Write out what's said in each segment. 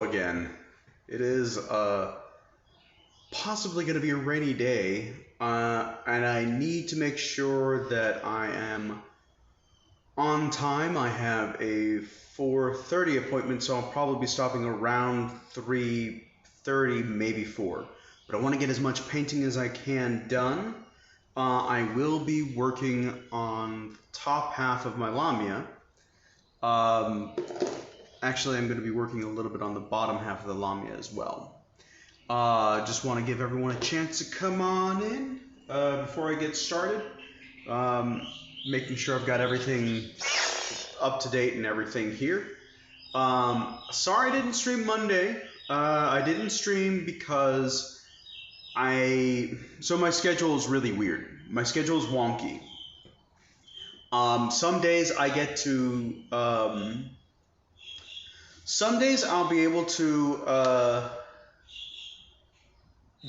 Again. It is possibly going to be a rainy day, and I need to make sure that I am on time. I have a 4:30 appointment, so I'll probably be stopping around 3:30, maybe 4. But I want to get as much painting as I can done. I will be working on the top half of my Lamia. Um, Actually, I'm going to be working a little bit on the bottom half of the Lamia as well. Just want to give everyone a chance to come on in before I get started. Um, Making sure I've got everything up to date and everything here. Sorry I didn't stream Monday. I didn't stream because so my schedule is really weird. My schedule is wonky. Some days I get to some days I'll be able to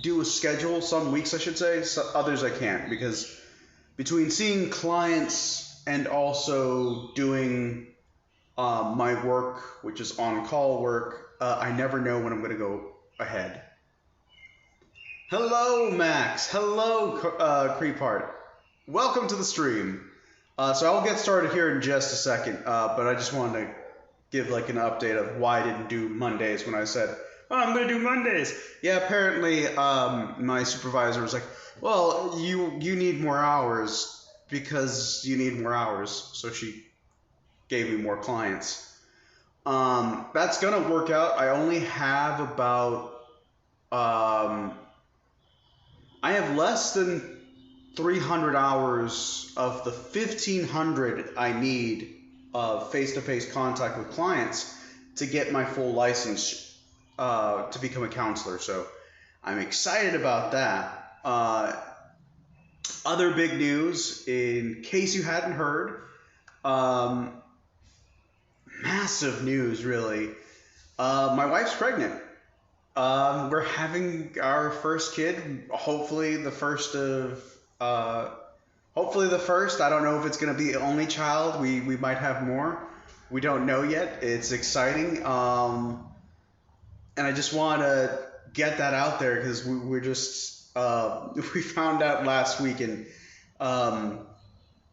do a schedule. Some weeks I should say. Others I can't because between seeing clients and also doing my work, which is on-call work, I never know when I'm going to go ahead. Hello, Max. Hello, Creepart. Welcome to the stream. So I'll get started here in just a second, but I just wanted to give like an update of why I didn't do Mondays when I said, oh, I'm going to do Mondays. Yeah, apparently my supervisor was like, well, you need more hours because you need more hours. So she gave me more clients. That's going to work out. I only have about, I have less than 300 hours of the 1500 I need of face-to-face contact with clients to get my full license to become a counselor. So I'm excited about that. Other big news, in case you hadn't heard, massive news really. My wife's pregnant. We're having our first kid, hopefully the first of hopefully the first. I don't know if it's going to be the only child. We might have more. We don't know yet. It's exciting. And I just want to get that out there because we're just we found out last week, and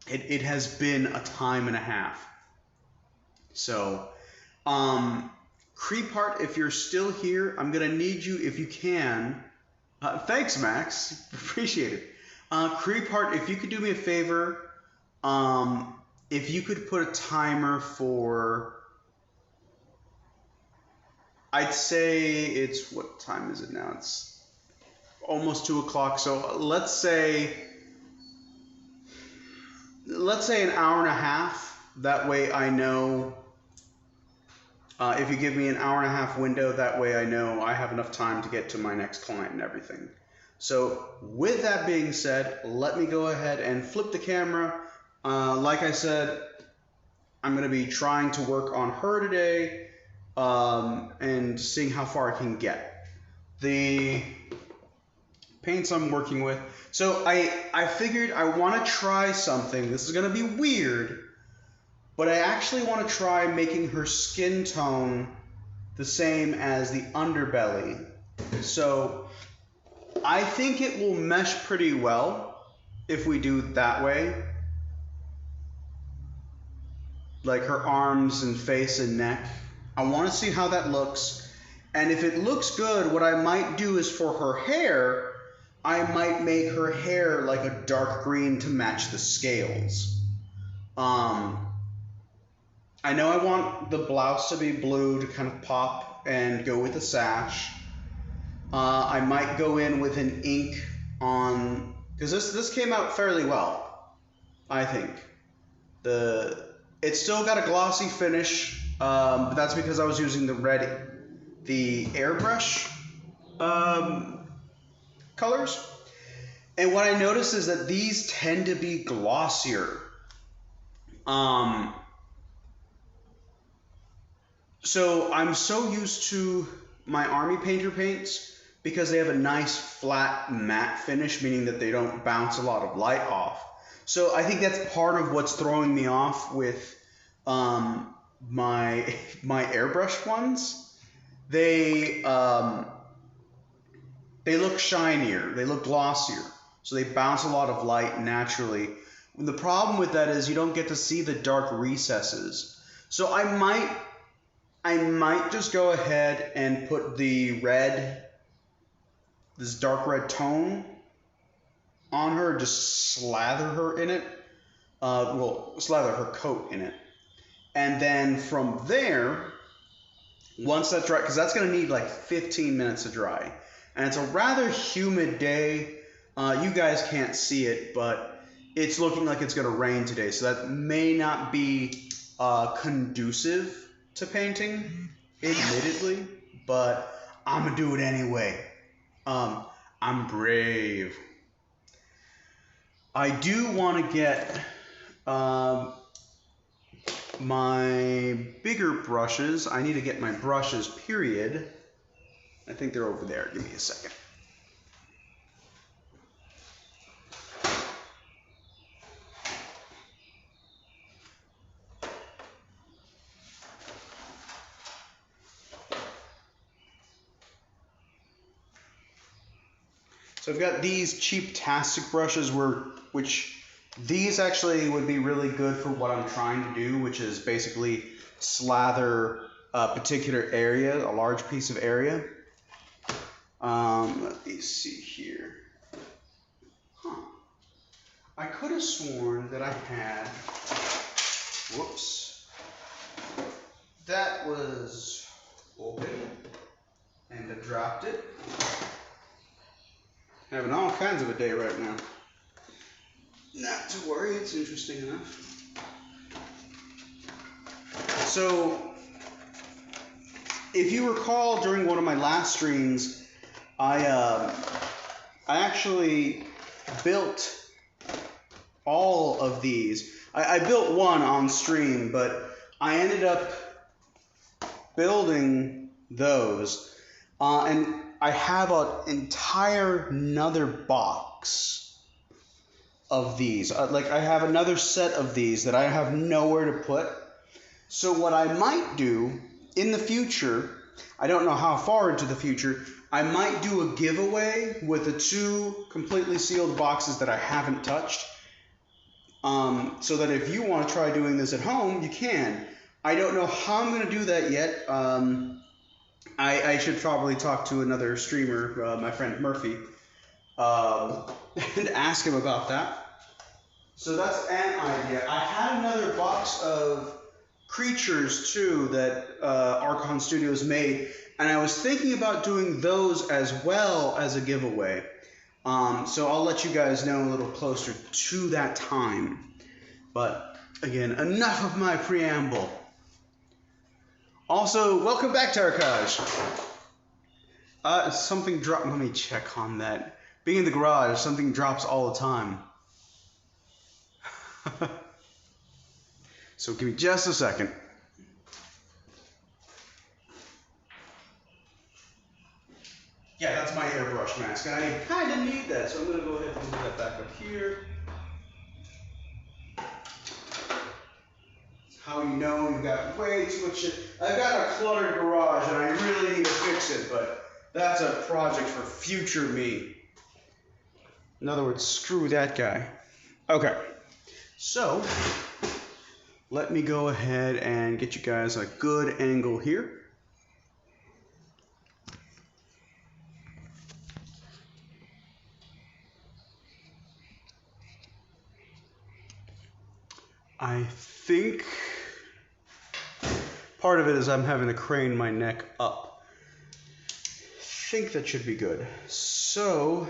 it has been a time and a half. So, Creepart, if you're still here, I'm gonna need you if you can. Thanks, Max. Appreciate it. Creepart, if you could do me a favor, if you could put a timer for, I'd say it's, what time is it now? It's almost 2 o'clock. So let's say an hour and a half. That way I know, if you give me an hour and a half window, that way I know I have enough time to get to my next client and everything. So with that being said, let me go ahead and flip the camera. Like I said, I'm going to be trying to work on her today and seeing how far I can get. The paints I'm working with. So I figured I want to try something. This is going to be weird, but I actually want to try making her skin tone the same as the underbelly. So I think it will mesh pretty well if we do it that way. Like her arms and face and neck. I want to see how that looks. And if it looks good, what I might do is for her hair, I might make her hair like a dark green to match the scales. I know I want the blouse to be blue to kind of pop and go with the sash. I might go in with an ink on, because this came out fairly well, I think. It's still got a glossy finish, but that's because I was using the airbrush colors. And what I noticed is that these tend to be glossier. So I'm so used to my Army Painter paints because they have a nice flat matte finish, meaning that they don't bounce a lot of light off. So I think that's part of what's throwing me off with my airbrush ones. they look shinier, they look glossier, so they bounce a lot of light naturally. The problem with that is you don't get to see the dark recesses. So I might just go ahead and put the red, this dark red tone on her, just slather her in it. Slather her coat in it. And then from there, once that's dry, because that's going to need like 15 minutes to dry. And it's a rather humid day. You guys can't see it, but it's looking like it's going to rain today. So that may not be conducive to painting, admittedly. But I'm going to do it anyway. I'm brave. I do want to get my bigger brushes. I need to get my brushes, period. I think they're over there. Give me a second. So I've got these cheap Tastic brushes, which these actually would be really good for what I'm trying to do, which is basically slather a particular area, a large piece of area. Let me see here. I could have sworn that I had, whoops, that was open, and I dropped it. Having all kinds of a day right now. Not to worry, it's interesting enough. So, if you recall during one of my last streams, I actually built all of these. I built one on stream, but I ended up building those. And I have an entire another box of these. I have another set of these that I have nowhere to put. So what I might do in the future, I don't know how far into the future, I might do a giveaway with the 2 completely sealed boxes that I haven't touched. So that if you want to try doing this at home, you can. I don't know how I'm going to do that yet. I should probably talk to another streamer, my friend Murphy, and ask him about that. So that's an idea. I had another box of creatures too that Archon Studios made, and I was thinking about doing those as well as a giveaway. So I'll let you guys know a little closer to that time. But again, enough of my preamble. Also, welcome back, Tarkaj. Something dropped. Let me check on that. Being in the garage, something drops all the time. So give me just a second. Yeah, that's my airbrush mask. And I kind of need that, so I'm going to go ahead and move that back up here. How you know you've got way too much shit. I've got a cluttered garage and I really need to fix it, but that's a project for future me. In other words, screw that guy. Okay, so let me go ahead and get you guys a good angle here. I think part of it is I'm having to crane my neck up. I think that should be good. So,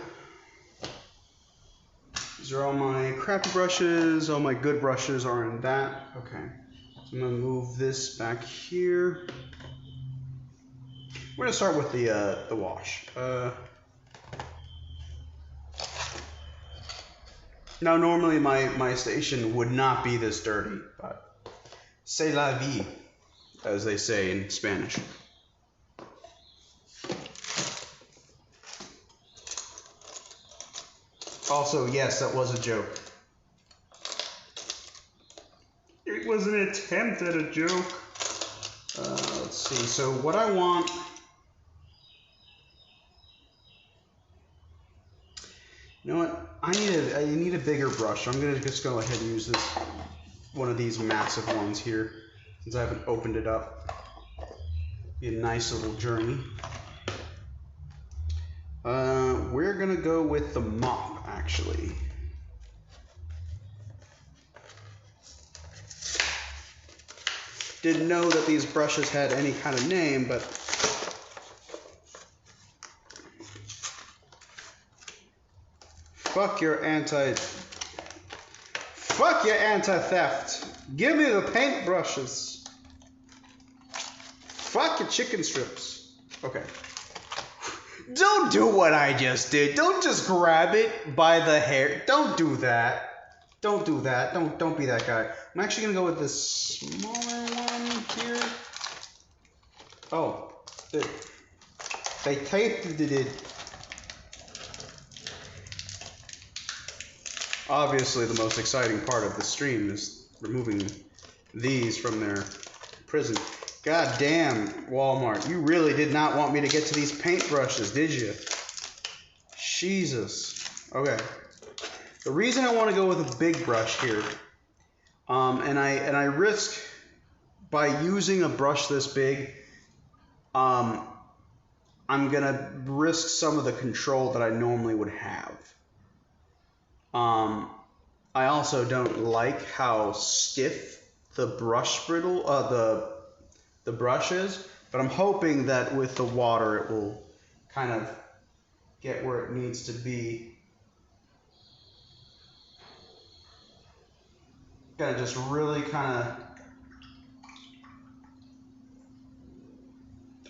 these are all my crappy brushes. All my good brushes are in that. Okay. So I'm going to move this back here. We're going to start with the wash. Now, normally my station would not be this dirty, but c'est la vie, as they say in Spanish. Also, yes, that was a joke. It was an attempt at a joke. Let's see. So what I want You know what? I need a bigger brush. So I'm gonna just go ahead and use this one of these massive ones here, since I haven't opened it up. Be a nice little journey. We're gonna go with the mop, actually. Didn't know that these brushes had any kind of name, but fuck your anti-theft. Give me the paint brushes. Fuck your chicken strips. Okay. Don't do what I just did. Don't just grab it by the hair. Don't do that. Don't do that. Don't be that guy. I'm actually gonna go with this smaller one here. Oh, they taped it. Obviously, the most exciting part of the stream is removing these from their prison. God damn, Walmart, you really did not want me to get to these paintbrushes, did you? Jesus. Okay. The reason I want to go with a big brush here, and I risk by using a brush this big, I'm gonna risk some of the control that I normally would have. I also don't like how stiff the brush brittle, the brush is, but I'm hoping that with the water it will kind of get where it needs to be. Gotta just really kind of,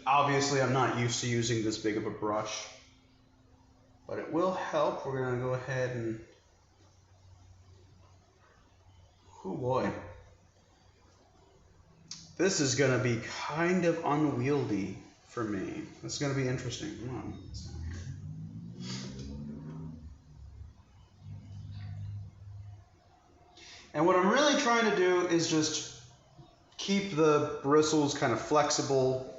obviously I'm not used to using this big of a brush, but it will help. We're gonna go ahead and, oh boy. This is gonna be kind of unwieldy for me. It's gonna be interesting. Come on. And what I'm really trying to do is just keep the bristles kind of flexible.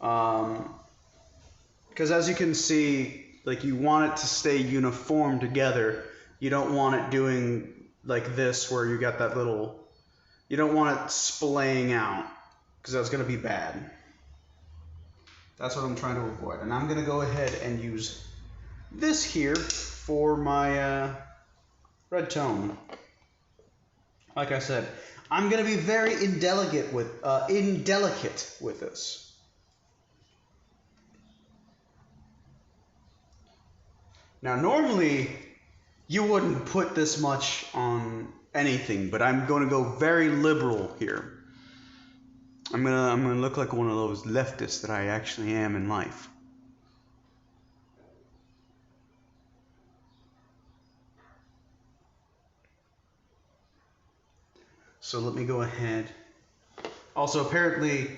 Because as you can see, like, you want it to stay uniform together. You don't want it doing like this where you got that little, you don't want it splaying out, because that's going to be bad. That's what I'm trying to avoid. And I'm going to go ahead and use this here for my red tone. Like I said, I'm going to be very indelicate with this. Now, normally, you wouldn't put this much on anything, but I'm going to go very liberal here. I'm gonna look like one of those leftists that I actually am in life. So let me go ahead. Also, apparently,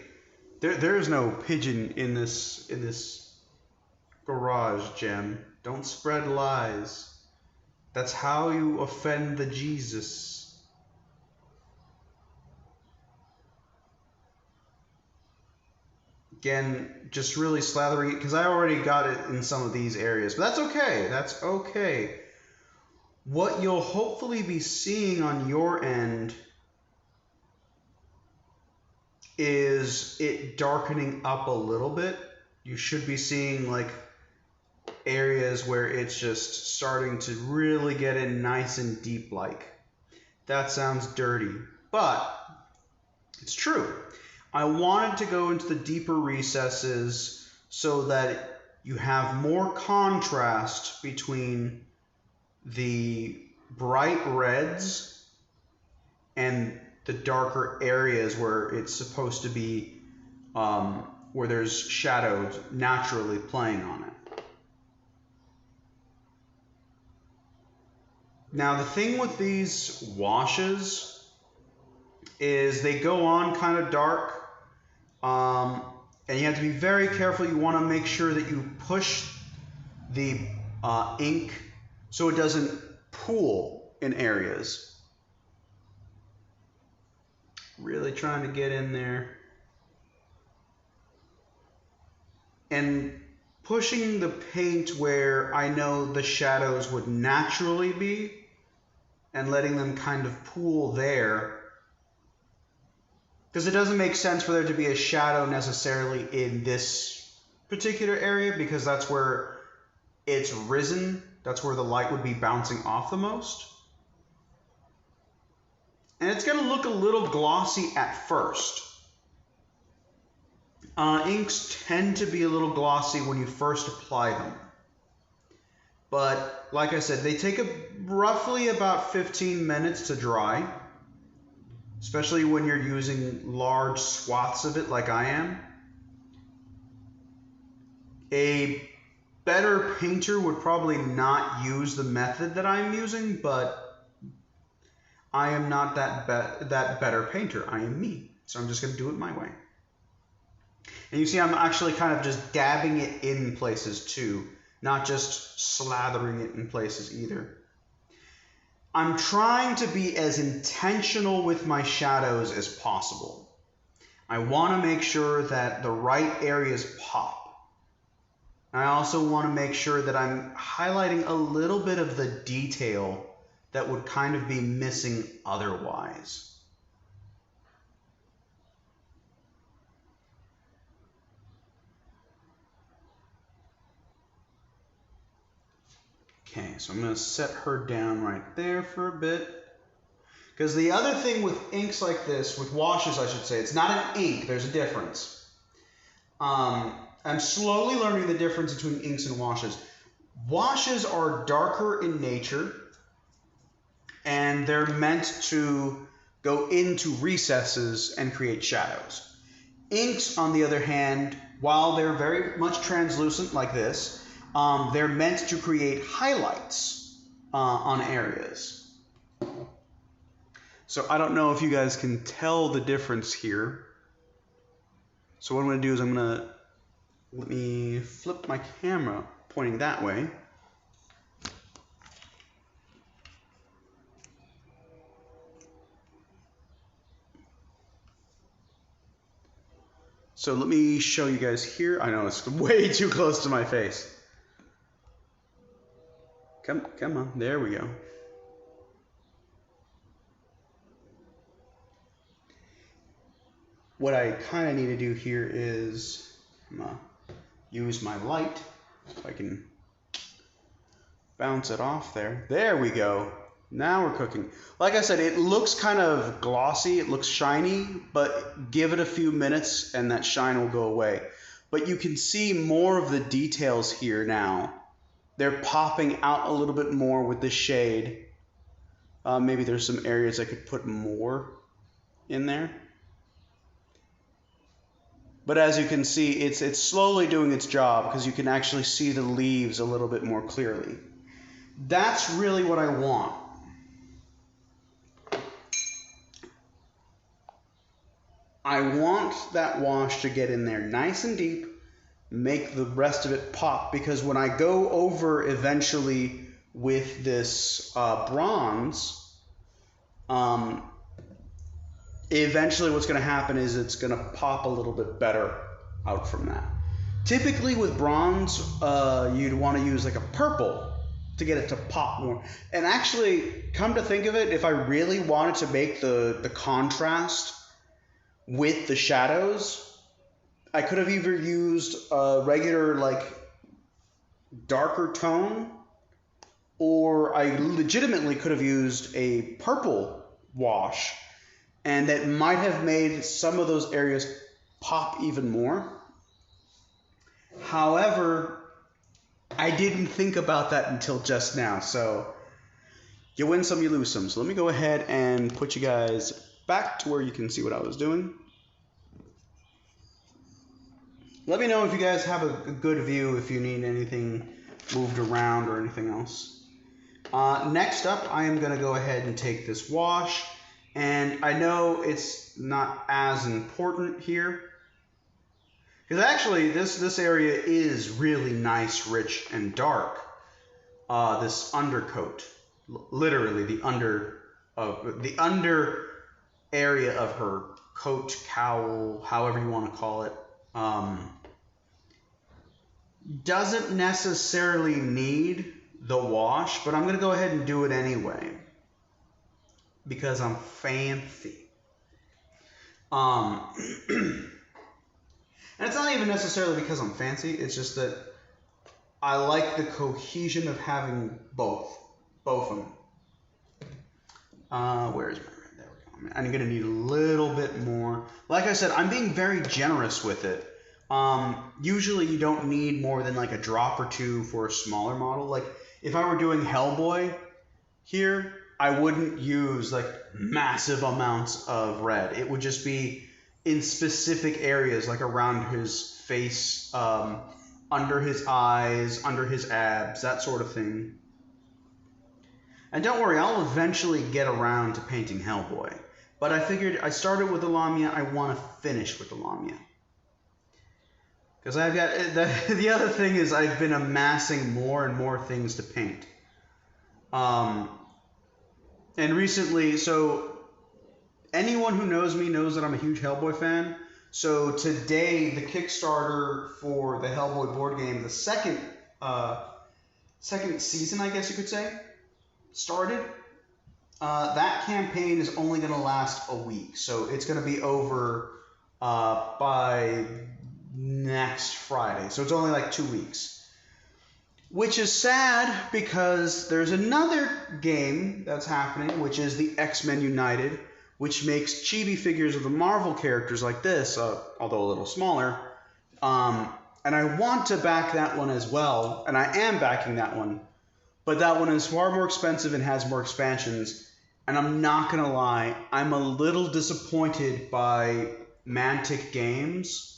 there's no pigeon in this garage, Gem. Don't spread lies. That's how you offend the Jesus. Again, just really slathering it, because I already got it in some of these areas. But that's okay. That's okay. What you'll hopefully be seeing on your end is it darkening up a little bit. You should be seeing like areas where it's just starting to really get in nice and deep like. That sounds dirty, but it's true. I wanted to go into the deeper recesses so that you have more contrast between the bright reds and the darker areas where it's supposed to be, where there's shadows naturally playing on it. Now, the thing with these washes is they go on kind of dark, and you have to be very careful. You want to make sure that you push the ink so it doesn't pool in areas. Really trying to get in there and pushing the paint where I know the shadows would naturally be and letting them kind of pool there. Because it doesn't make sense for there to be a shadow necessarily in this particular area, because that's where it's risen. That's where the light would be bouncing off the most. And it's going to look a little glossy at first. Inks tend to be a little glossy when you first apply them. But like I said, they take roughly about 15 minutes to dry, especially when you're using large swaths of it like I am. A better painter would probably not use the method that I'm using, but I am not that better painter. I am me. So I'm just going to do it my way. And you see I'm actually kind of just dabbing it in places too, not just slathering it in places either. I'm trying to be as intentional with my shadows as possible. I want to make sure that the right areas pop. I also want to make sure that I'm highlighting a little bit of the detail that would kind of be missing otherwise. Okay, so I'm going to set her down right there for a bit. Because the other thing with inks like this, with washes I should say, it's not an ink, there's a difference. I'm slowly learning the difference between inks and washes. Washes are darker in nature, and they're meant to go into recesses and create shadows. Inks, on the other hand, while they're very much translucent like this, they're meant to create highlights on areas. So I don't know if you guys can tell the difference here. So what I'm going to do is let me flip my camera pointing that way. So let me show you guys here. I know it's way too close to my face. Come on, there we go. What I kind of need to do here is use my light so I can bounce it off there. There we go. Now we're cooking. Like I said, it looks kind of glossy, it looks shiny, but give it a few minutes and that shine will go away. But you can see more of the details here now. They're popping out a little bit more with the shade. Maybe there's some areas I could put more in there. But as you can see, it's slowly doing its job because you can actually see the leaves a little bit more clearly. That's really what I want. I want that wash to get in there nice and deep, make the rest of it pop, because when I go over eventually with this bronze, eventually what's going to happen is it's going to pop a little bit better out from that. Typically with bronze, you'd want to use like a purple to get it to pop more. And actually, come to think of it, if I really wanted to make the contrast with the shadows, I could have either used a regular like darker tone, or I legitimately could have used a purple wash, and that might have made some of those areas pop even more. However, I didn't think about that until just now, so you win some, you lose some. So let me go ahead and put you guys back to where you can see what I was doing. Let me know if you guys have a good view, if you need anything moved around or anything else. Next up, I am going to go ahead and take this wash. And I know it's not as important here, because actually this area is really nice, rich, and dark. This undercoat, literally the under area of her coat, cowl, however you want to call it. doesn't necessarily need the wash, but I'm going to go ahead and do it anyway because I'm fancy. And it's not even necessarily because I'm fancy, it's just that I like the cohesion of having both of them. Where is my red? There we go. I'm going to need a little bit more. Like I said, I'm being very generous with it. Usually you don't need more than like a drop or two for a smaller model. Like if I were doing Hellboy here, I wouldn't use like massive amounts of red. It would just be in specific areas, like around his face, under his eyes, under his abs, that sort of thing. And don't worry, I'll eventually get around to painting Hellboy. But I figured I started with the Lamia, I want to finish with the Lamia. Because I've got, the other thing is I've been amassing more and more things to paint. And recently, so anyone who knows me knows that I'm a huge Hellboy fan. So today, the Kickstarter for the Hellboy board game, the second season, I guess you could say, started. That campaign is only going to last a week. So it's going to be over by next Friday. So it's only like 2 weeks. Which is sad because there's another game that's happening, which is the X-Men United, which makes chibi figures of the Marvel characters like this, although a little smaller. And I want to back that one as well, and I am backing that one. But that one is far more expensive and has more expansions. And I'm not going to lie, I'm a little disappointed by Mantic Games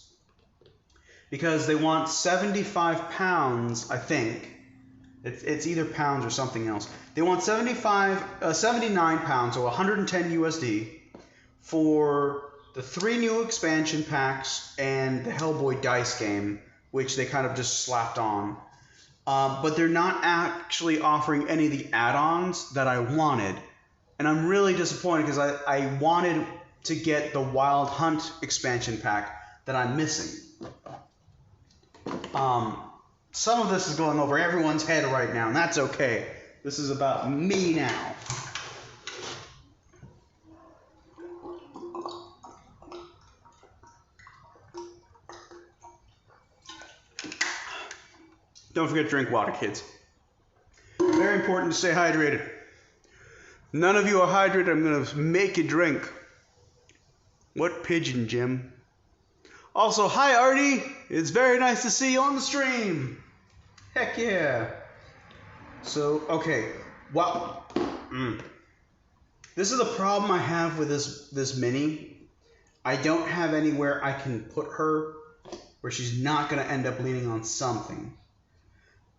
because they want 75 pounds, I think. It's either pounds or something else. They want 79 pounds, so 110 USD, for the 3 new expansion packs and the Hellboy dice game, which they kind of just slapped on. But they're not actually offering any of the add-ons that I wanted. And I'm really disappointed because I wanted to get the Wild Hunt expansion pack that I'm missing. Some of this is going over everyone's head right now, and that's okay. This is about me now. Don't forget to drink water, kids. Very important to stay hydrated. None of you are hydrated, I'm going to make you drink. What pigeon, Jim? Also, hi, Artie. It's very nice to see you on the stream. Heck yeah. So, okay. Wow. This is the problem I have with this mini. I don't have anywhere I can put her where she's not going to end up leaning on something.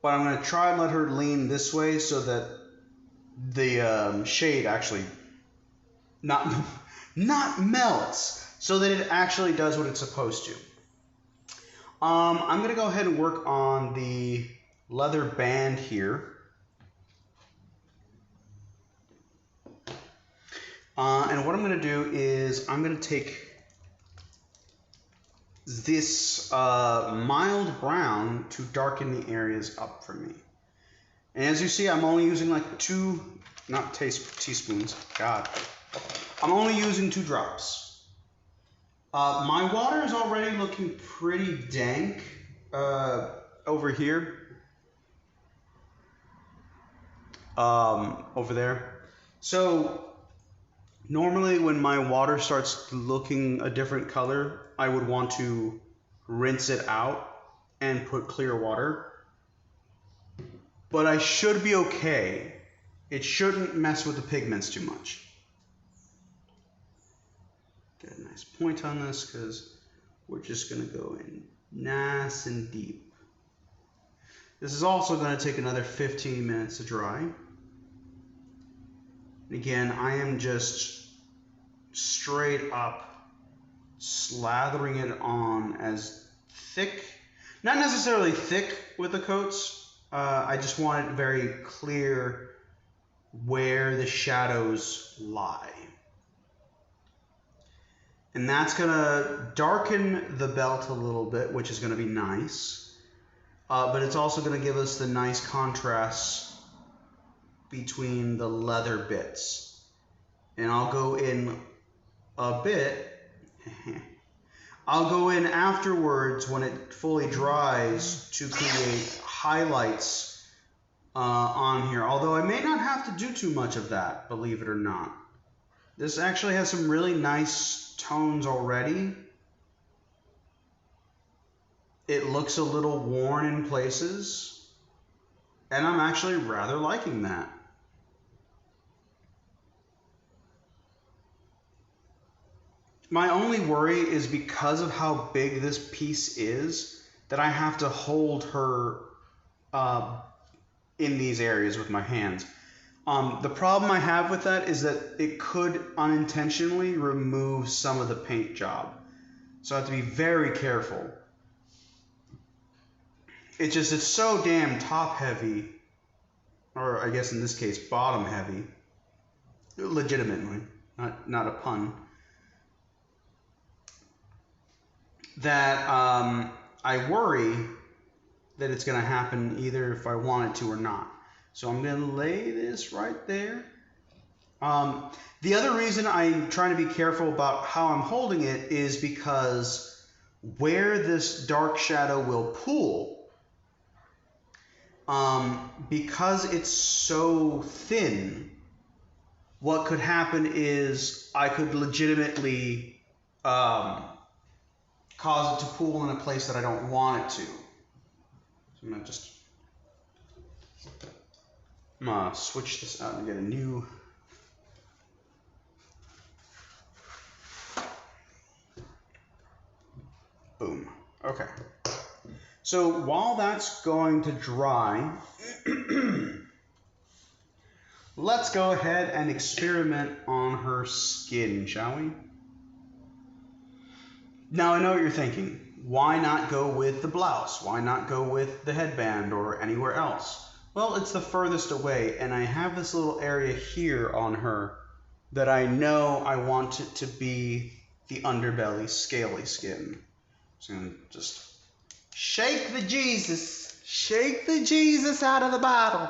But I'm going to try and let her lean this way so that the shade actually not melts, so that it actually does what it's supposed to. I'm going to go ahead and work on the leather band here. And what I'm going to do is I'm going to take this mild brown to darken the areas up for me. And as you see, I'm only using like 2, not teaspoons, God. I'm only using 2 drops. My water is already looking pretty dank over here. Over there. So normally when my water starts looking a different color, I would want to rinse it out and put clear water. But I should be okay. It shouldn't mess with the pigments too much. Get a nice point on this because we're just going to go in nice and deep. This is also going to take another 15 minutes to dry. And again, I am just straight up slathering it on as thick, not necessarily thick with the coats. I just want it very clear where the shadows lie. And that's going to darken the belt a little bit, which is going to be nice. but it's also going to give us the nice contrast between the leather bits. And I'll go in a bit. I'll go in afterwards when it fully dries to create highlights on here. Although I may not have to do too much of that, believe it or not. This actually has some really nice tones already. It looks a little worn in places, and I'm actually rather liking that. My only worry is because of how big this piece is that I have to hold her in these areas with my hands. The problem I have with that is that it could unintentionally remove some of the paint job. So I have to be very careful. It's so damn top heavy, or I guess in this case bottom heavy, legitimately, not a pun, that I worry that it's going to happen either if I want it to or not. So I'm going to lay this right there. The other reason I'm trying to be careful about how I'm holding it is because where this dark shadow will pool, because it's so thin, what could happen is I could legitimately cause it to pool in a place that I don't want it to. So I'm gonna switch this out and get a new. Boom. Okay. So while that's going to dry, let's go ahead and experiment on her skin, shall we? Now I know what you're thinking. Why not go with the blouse? Why not go with the headband or anywhere else? Well, it's the furthest away, and I have this little area here on her that I know I want it to be the underbelly scaly skin. So I'm going to just shake the Jesus out of the bottle.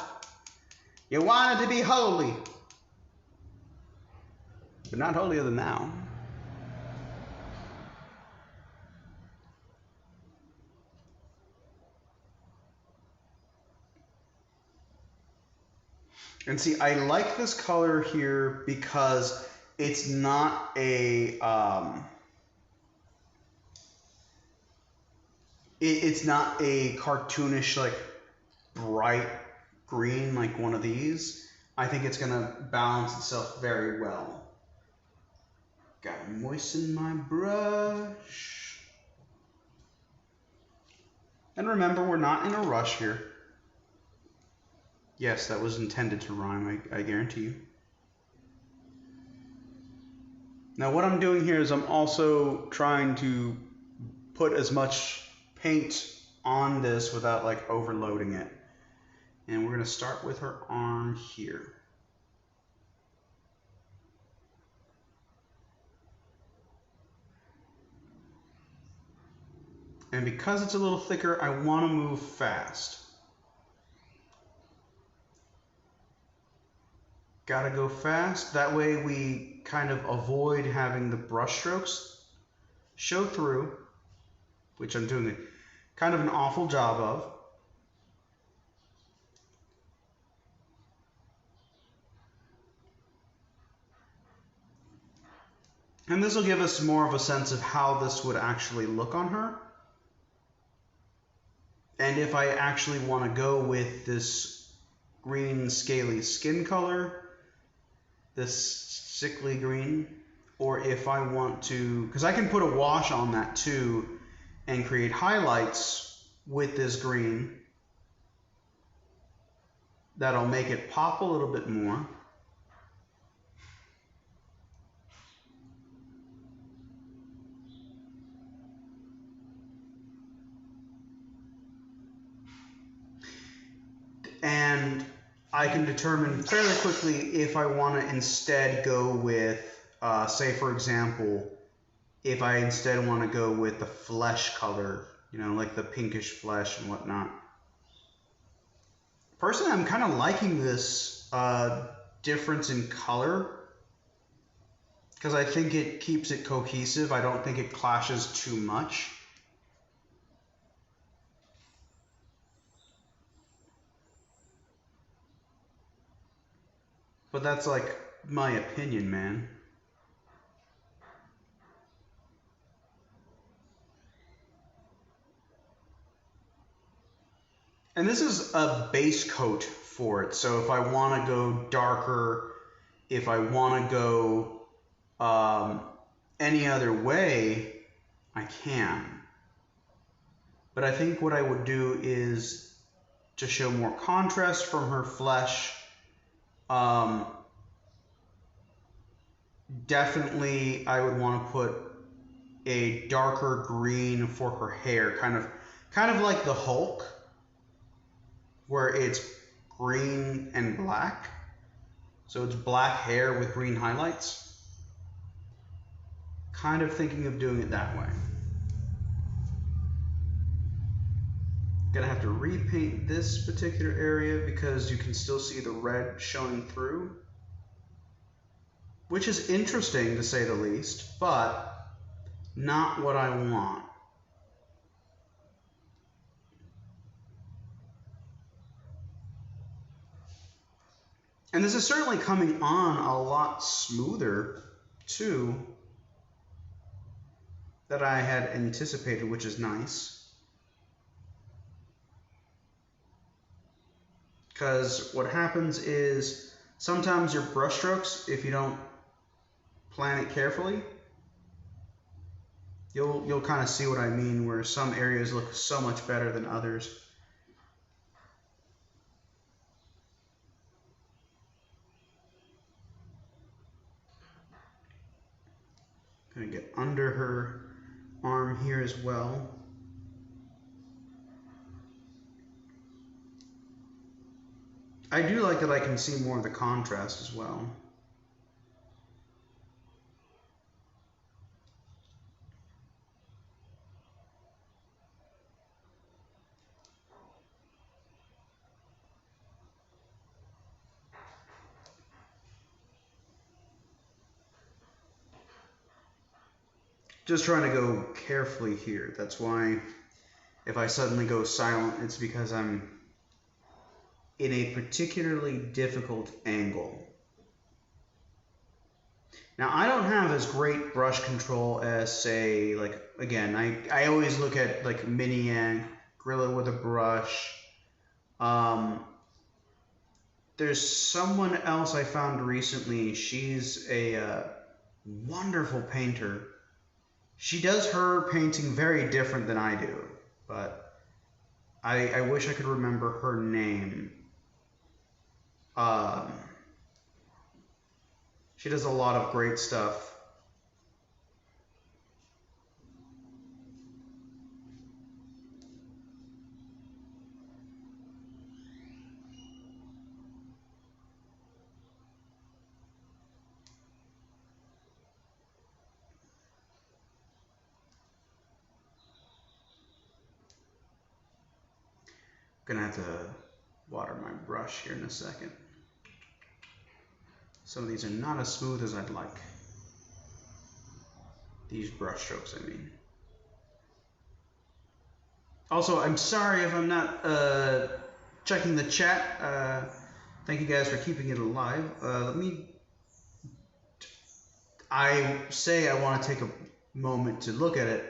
You want it to be holy, but not holier than thou. And see, I like this color here because it's not a it's not a cartoonish, like, bright green like one of these. I think it's going to balance itself very well. Gotta moisten my brush. And remember, we're not in a rush here. Yes, that was intended to rhyme, I guarantee you. Now what I'm doing here is I'm also trying to put as much paint on this without like overloading it. And we're going to start with her arm here. And because it's a little thicker, I want to move fast. Gotta go fast. That way we kind of avoid having the brush strokes show through, which I'm doing kind of an awful job of. And this will give us more of a sense of how this would actually look on her. And if I actually want to go with this green scaly skin color, this sickly green, or if I want to, because I can put a wash on that too and create highlights with this green that'll make it pop a little bit more. And I can determine fairly quickly if I want to instead go with, say for example, if I instead want to go with the flesh color, you know, like the pinkish flesh and whatnot. Personally, I'm kind of liking this difference in color because I think it keeps it cohesive. I don't think it clashes too much. But that's like my opinion, man. And this is a base coat for it. So if I want to go darker, if I want to go any other way, I can. But I think what I would do is to show more contrast from her flesh. Definitely I would want to put a darker green for her hair, kind of like the Hulk, where it's green and black. So it's black hair with green highlights. Kind of thinking of doing it that way. Gonna have to repaint this particular area because you can still see the red showing through, which is interesting to say the least, but not what I want. And this is certainly coming on a lot smoother too than I had anticipated, which is nice. Because what happens is sometimes your brush strokes, if you don't plan it carefully, you'll kind of see what I mean, where some areas look so much better than others. Gonna get under her arm here as well. I do like that I can see more of the contrast as well. Just trying to go carefully here. That's why if I suddenly go silent, it's because I'm in a particularly difficult angle. Now, I don't have as great brush control as, say, like, again, I always look at, like, Minian, Gorilla with a brush. There's someone else I found recently. She's a wonderful painter. She does her painting very different than I do, but I wish I could remember her name. She does a lot of great stuff. Gonna have to water my brush here in a second. Some of these are not as smooth as I'd like. These brush strokes, I mean. Also, I'm sorry if I'm not checking the chat. Thank you guys for keeping it alive. I say I want to take a moment to look at it.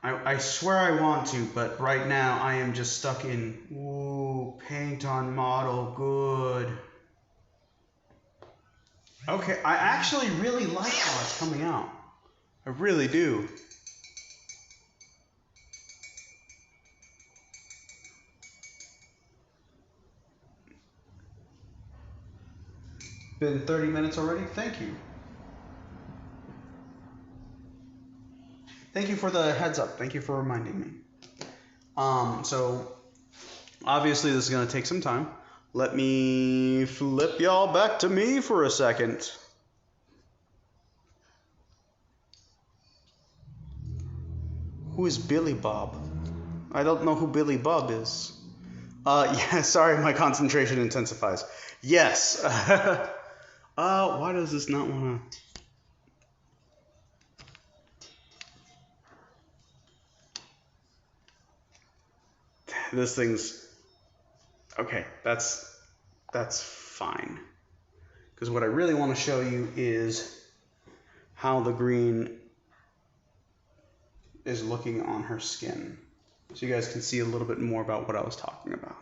I swear I want to, but right now I am just stuck in, ooh, paint on model, good. Okay, I actually really like how it's coming out. I really do. Been 30 minutes already? Thank you. Thank you for the heads up. Thank you for reminding me. So obviously this is going to take some time. Let me flip y'all back to me for a second. Who is Billy Bob? I don't know who Billy Bob is. Yeah, sorry, my concentration intensifies. Yes. Why does this not want to... This thing's... Okay, that's fine. Because what I really want to show you is how the green is looking on her skin. So you guys can see a little bit more about what I was talking about.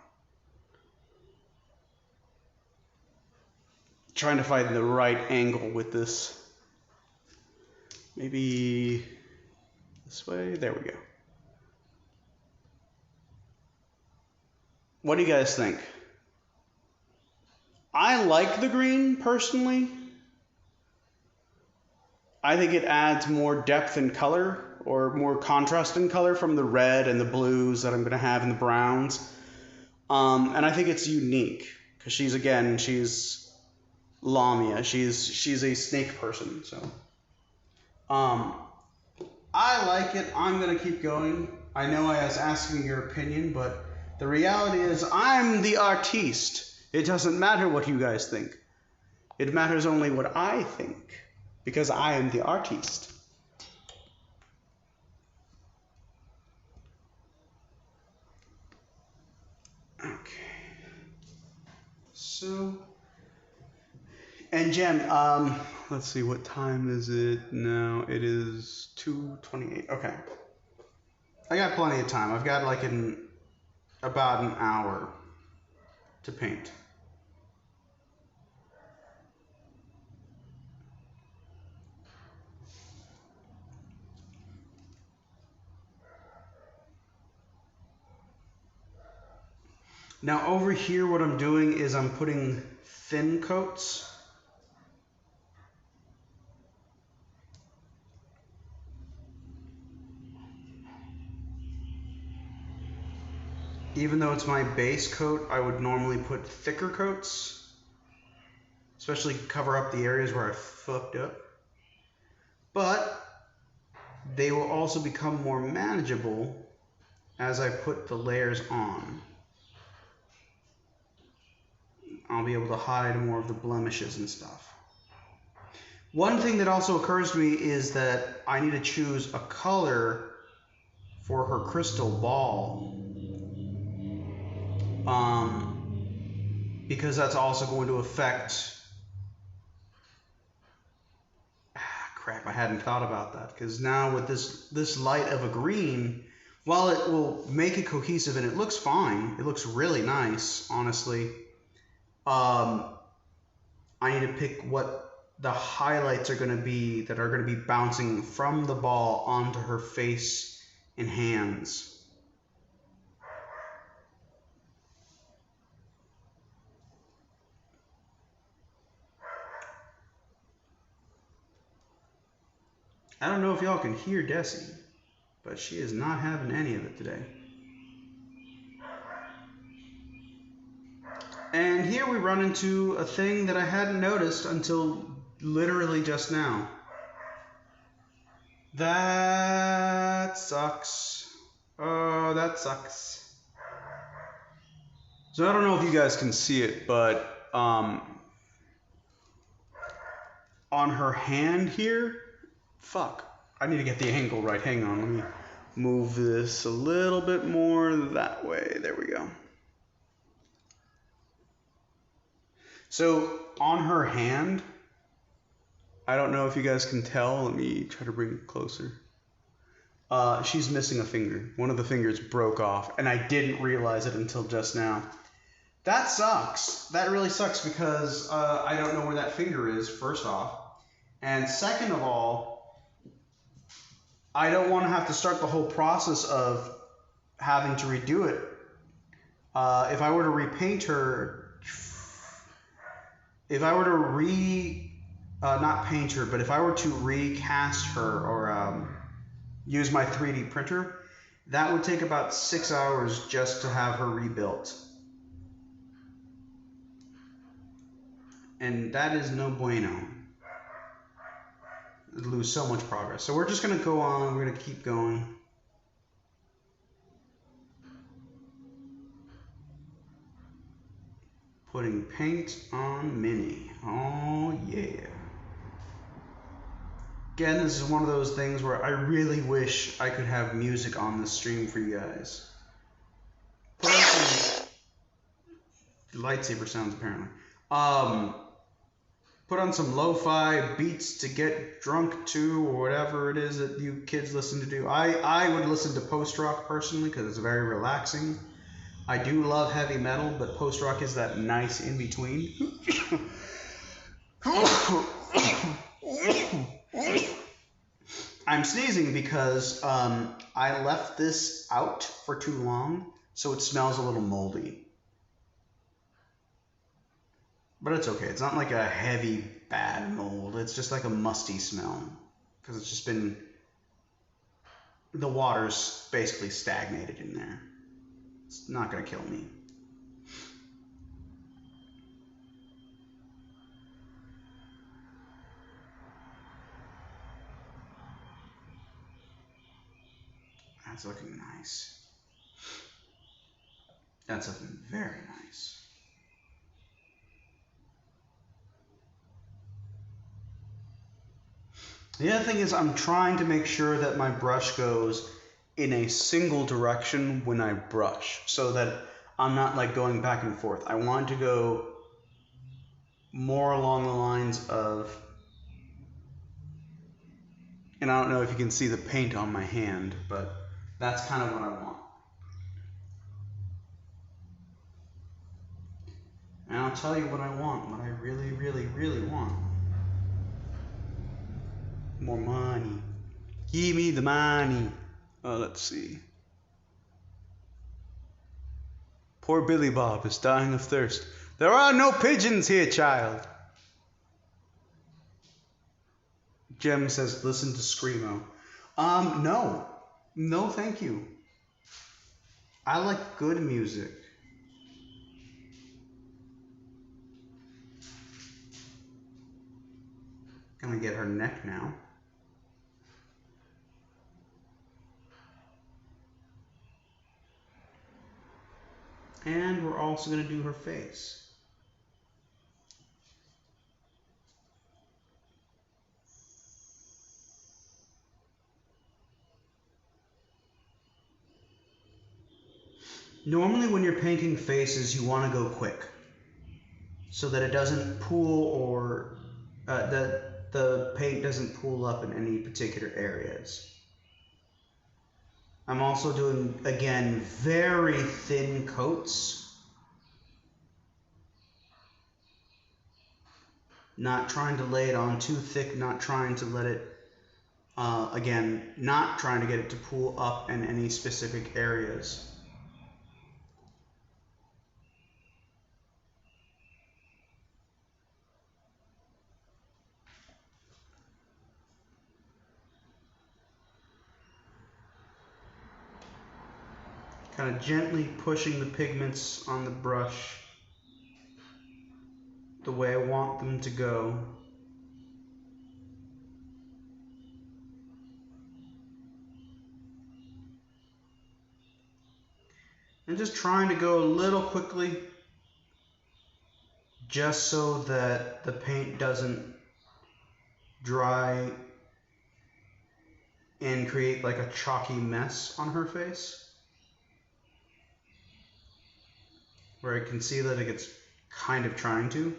Trying to find the right angle with this. Maybe this way. There we go. What do you guys think? I like the green personally. I think it adds more depth in color, or more contrast in color from the red and the blues that I'm going to have and the browns. And I think it's unique because she's Lamia. She's a snake person. So I like it. I'm going to keep going. I know I was asking your opinion, but the reality is I'm the artiste. It doesn't matter what you guys think. It matters only what I think, because I am the artiste. Okay. So, and Jen, let's see, what time is it now? It is 2:28. Okay. I got plenty of time. I've got like about an hour to paint. Now over here what I'm doing is I'm putting thin coats. Even though it's my base coat, I would normally put thicker coats, especially cover up the areas where I fucked up. But they will also become more manageable as I put the layers on. I'll be able to hide more of the blemishes and stuff. One thing that also occurs to me is that I need to choose a color for her crystal ball. Because that's also going to affect... crap, I hadn't thought about that. Because now with this light of a green, while it will make it cohesive and it looks fine, it looks really nice, honestly, I need to pick what the highlights are going to be that are going to be bouncing from the ball onto her face and hands. I don't know if y'all can hear Desi, but she is not having any of it today. And here we run into a thing that I hadn't noticed until literally just now. That sucks. Oh, that sucks. So I don't know if you guys can see it, but on her hand here, fuck, I need to get the angle right. Hang on, let me move this a little bit more that way. There we go. So on her hand, I don't know if you guys can tell. Let me try to bring it closer. She's missing a finger. One of the fingers broke off, and I didn't realize it until just now. That sucks. That really sucks because I don't know where that finger is, first off. And second of all, I don't want to have to start the whole process of having to redo it. If I were to repaint her, if I were to not paint her, but if I were to recast her or use my 3D printer, that would take about 6 hours just to have her rebuilt. And that is no bueno. I'd lose so much progress. So we're just going to go on. We're going to keep going. Putting paint on Minnie. Oh, yeah. Again, this is one of those things where I really wish I could have music on the stream for you guys. Put on some lightsaber sounds, apparently. Put on some lo-fi beats to get drunk to, or whatever it is that you kids listen to do. I would listen to post-rock personally because it's very relaxing. I do love heavy metal, but post-rock is that nice in-between. I'm sneezing because I left this out for too long, so it smells a little moldy. But it's okay. It's not like a heavy, bad mold. It's just like a musty smell. Because it's just been... the water's basically stagnated in there. It's not going to kill me. That's looking nice. That's looking very nice. The other thing is I'm trying to make sure that my brush goes in a single direction when I brush, so that I'm not like going back and forth. I want to go more along the lines of, and I don't know if you can see the paint on my hand, but that's kind of what I want. And I'll tell you what I want, what I really, really, really want. More money. Give me the money. Let's see. Poor Billy Bob is dying of thirst. There are no pigeons here, child. Jem says, listen to Screamo. No. No, thank you. I like good music. Gonna get her neck now. And we're also gonna do her face. Normally when you're painting faces, you want to go quick so that it doesn't pool, or that the paint doesn't pool up in any particular areas. I'm also doing, again, very thin coats. Not trying to lay it on too thick, not trying to let it, again, not trying to get it to pool up in any specific areas. Kind of gently pushing the pigments on the brush the way I want them to go. And just trying to go a little quickly, just so that the paint doesn't dry and create like a chalky mess on her face, where I can see that it's kind of trying to.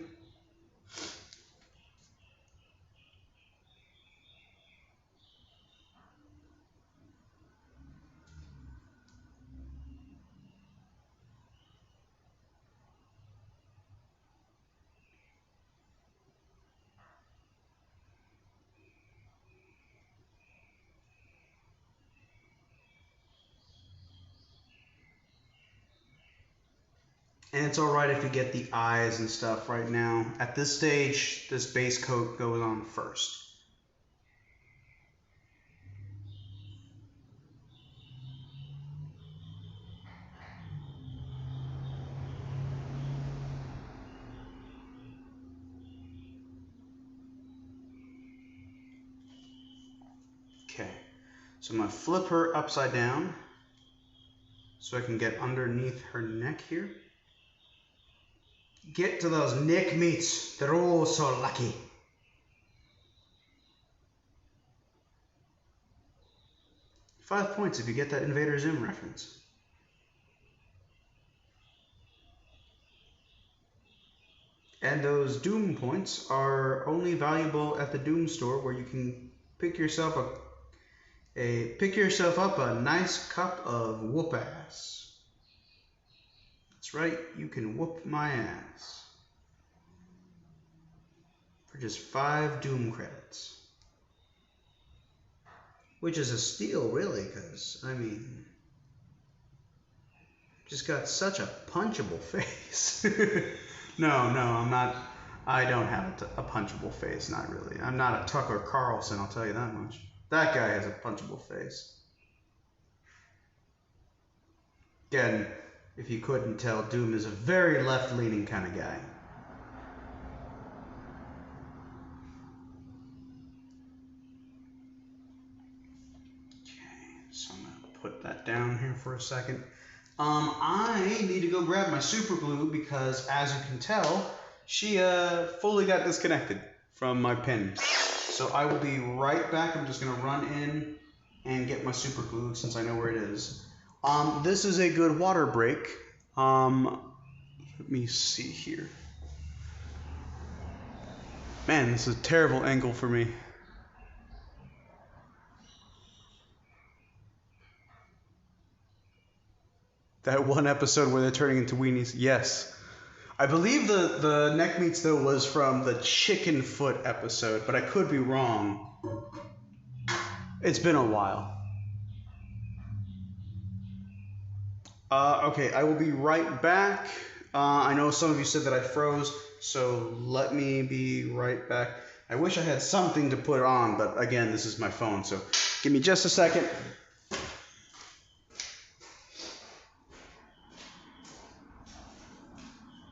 And it's alright if you get the eyes and stuff right now. At this stage, this base coat goes on first. Okay, so I'm going to flip her upside down so I can get underneath her neck here. Get to those neck meats. They're all so lucky. Five points if you get that Invader Zim reference. And those Doom points are only valuable at the Doom store, where you can pick yourself up a nice cup of whoop ass. That's right, you can whoop my ass for just 5 Doom credits, which is a steal, really, because I mean, just got such a punchable face. No, I'm not. I don't have a punchable face, not really. I'm not a Tucker Carlson, I'll tell you that much. That guy has a punchable face. Again, if you couldn't tell, Doom is a very left-leaning kind of guy. Okay, so I'm going to put that down here for a second. I need to go grab my super glue because, as you can tell, she fully got disconnected from my pin. So I will be right back. I'm just going to run in and get my super glue since I know where it is. This is a good water break. Let me see here. Man, this is a terrible angle for me. That one episode where they're turning into weenies. Yes. I believe the neck meats, though, was from the chicken foot episode, but I could be wrong. It's been a while. Okay, I will be right back. I know some of you said that I froze, so let me be right back. I wish I had something to put on, but again, this is my phone, so give me just a second.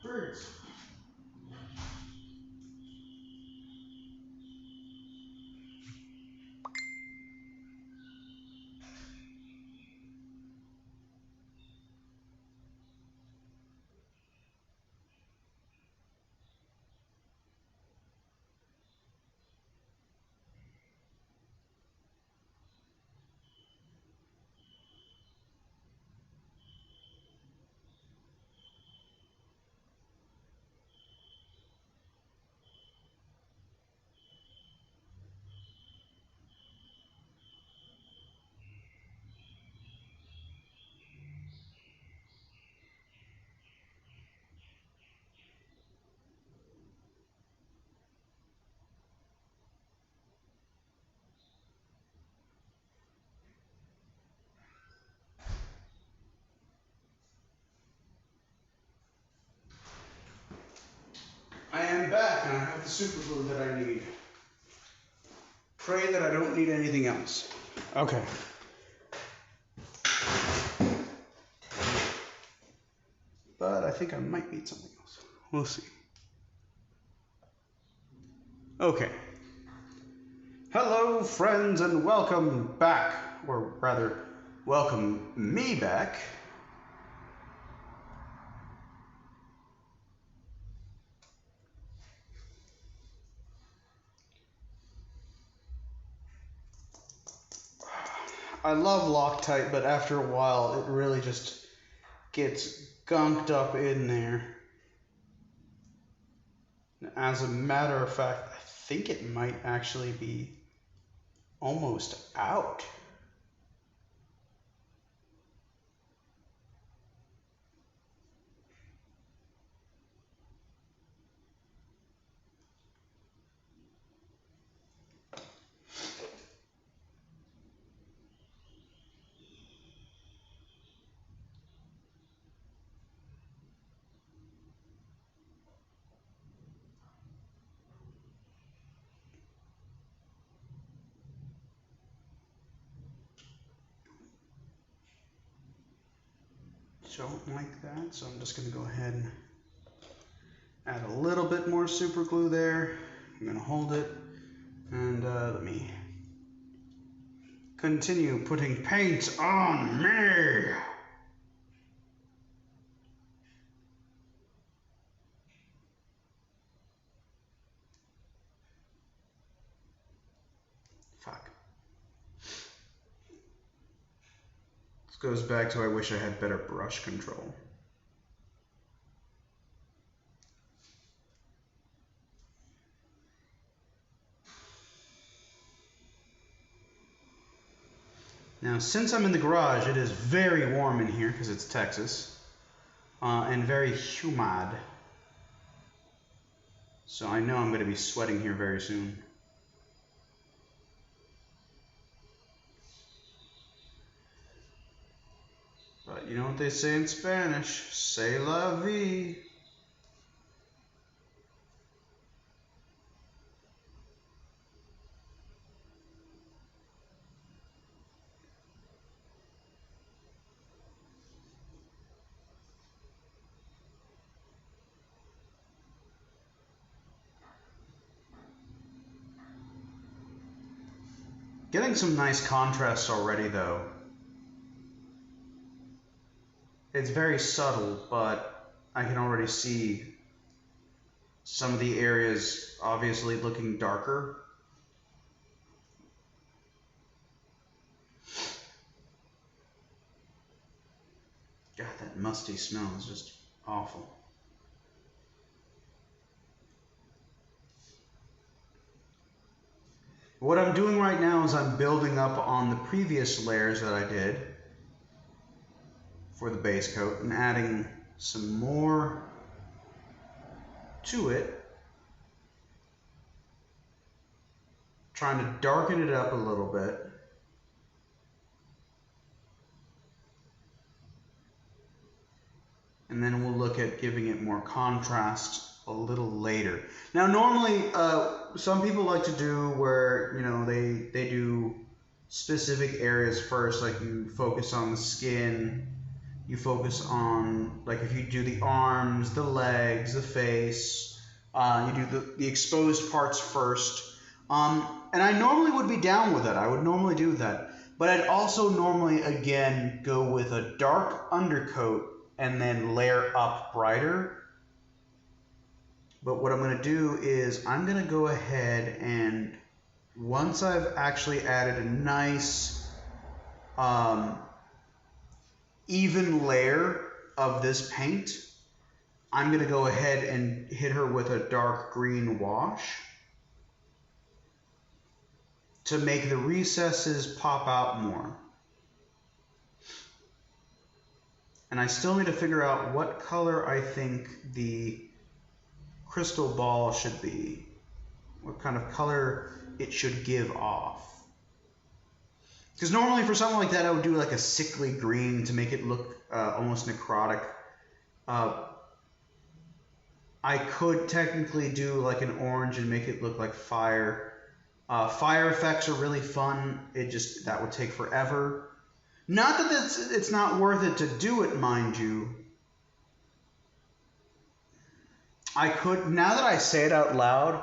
Birds. I am back, and I have the super glue that I need. Pray that I don't need anything else. Okay. But I think I might need something else. We'll see. Okay. Hello, friends, and welcome back. Or rather, welcome me back. I love Loctite, but after a while, it really just gets gunked up in there. As a matter of fact, I think it might actually be almost out. Don't like that, so I'm just going to go ahead and add a little bit more super glue there. I'm going to hold it, and let me continue putting paint on me. This goes back to I wish I had better brush control. Now, since I'm in the garage, it is very warm in here because it's Texas, and very humid. So I know I'm going to be sweating here very soon. But you know what they say in Spanish? C'est la vie. Getting some nice contrast already, though. It's very subtle, but I can already see some of the areas obviously looking darker. God, that musty smell is just awful. What I'm doing right now is I'm building up on the previous layers that I did for the base coat and adding some more to it, trying to darken it up a little bit. And then we'll look at giving it more contrast a little later. Now, normally, some people like to do where, you know, they do specific areas first, like you focus on the skin, you focus on, like if you do the arms, the legs, the face, you do the exposed parts first. And I normally would be down with that. I would normally do that. But I'd also normally, again, go with a dark undercoat and then layer up brighter. But what I'm going to do is I'm going to go ahead and once I've actually added a nice even layer of this paint, I'm going to go ahead and hit her with a dark green wash to make the recesses pop out more. And I still need to figure out what color I think the crystal ball should be, what kind of color it should give off. Because normally for something like that, I would do like a sickly green to make it look almost necrotic. I could technically do like an orange and make it look like fire. Fire effects are really fun. That would take forever. Not that it's not worth it to do it, mind you. I could, now that I say it out loud,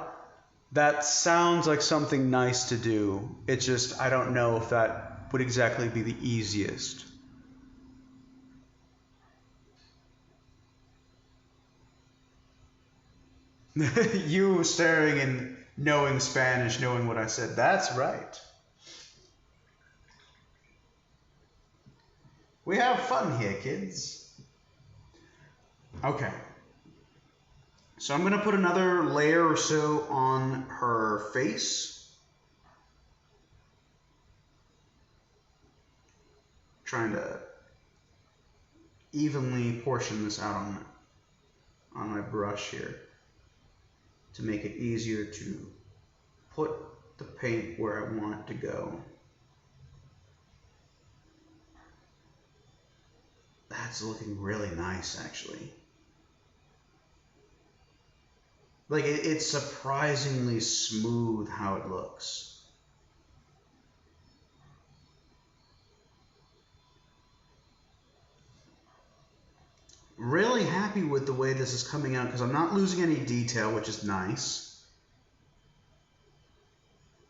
that sounds like something nice to do. It's just, I don't know if that would exactly be the easiest. You staring and knowing Spanish, knowing what I said. That's right. We have fun here, kids. Okay. So I'm going to put another layer or so on her face. Trying to evenly portion this out on my brush here to make it easier to put the paint where I want it to go. That's looking really nice, actually. Like, it's surprisingly smooth how it looks. Really happy with the way this is coming out because I'm not losing any detail, which is nice.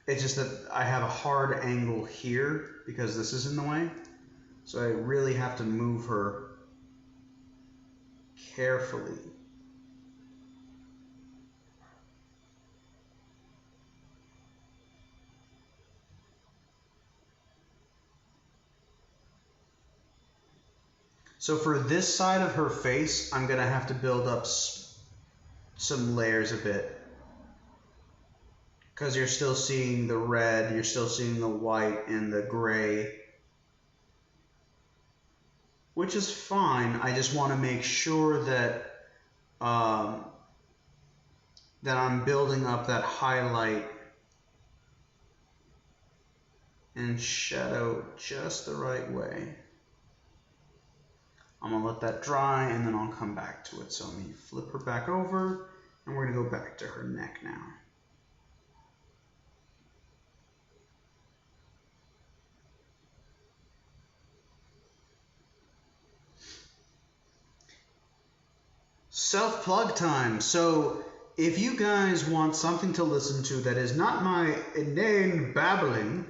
It's just that I have a hard angle here because this is in the way. So I really have to move her carefully. So for this side of her face, I'm going to have to build up some layers a bit. Because you're still seeing the red, you're still seeing the white and the gray. Which is fine. I just want to make sure that that I'm building up that highlight and shadow just the right way. I'm going to let that dry and then I'll come back to it. So let me flip her back over and we're going to go back to her neck now. Self-plug time. So if you guys want something to listen to that is not my inane babbling,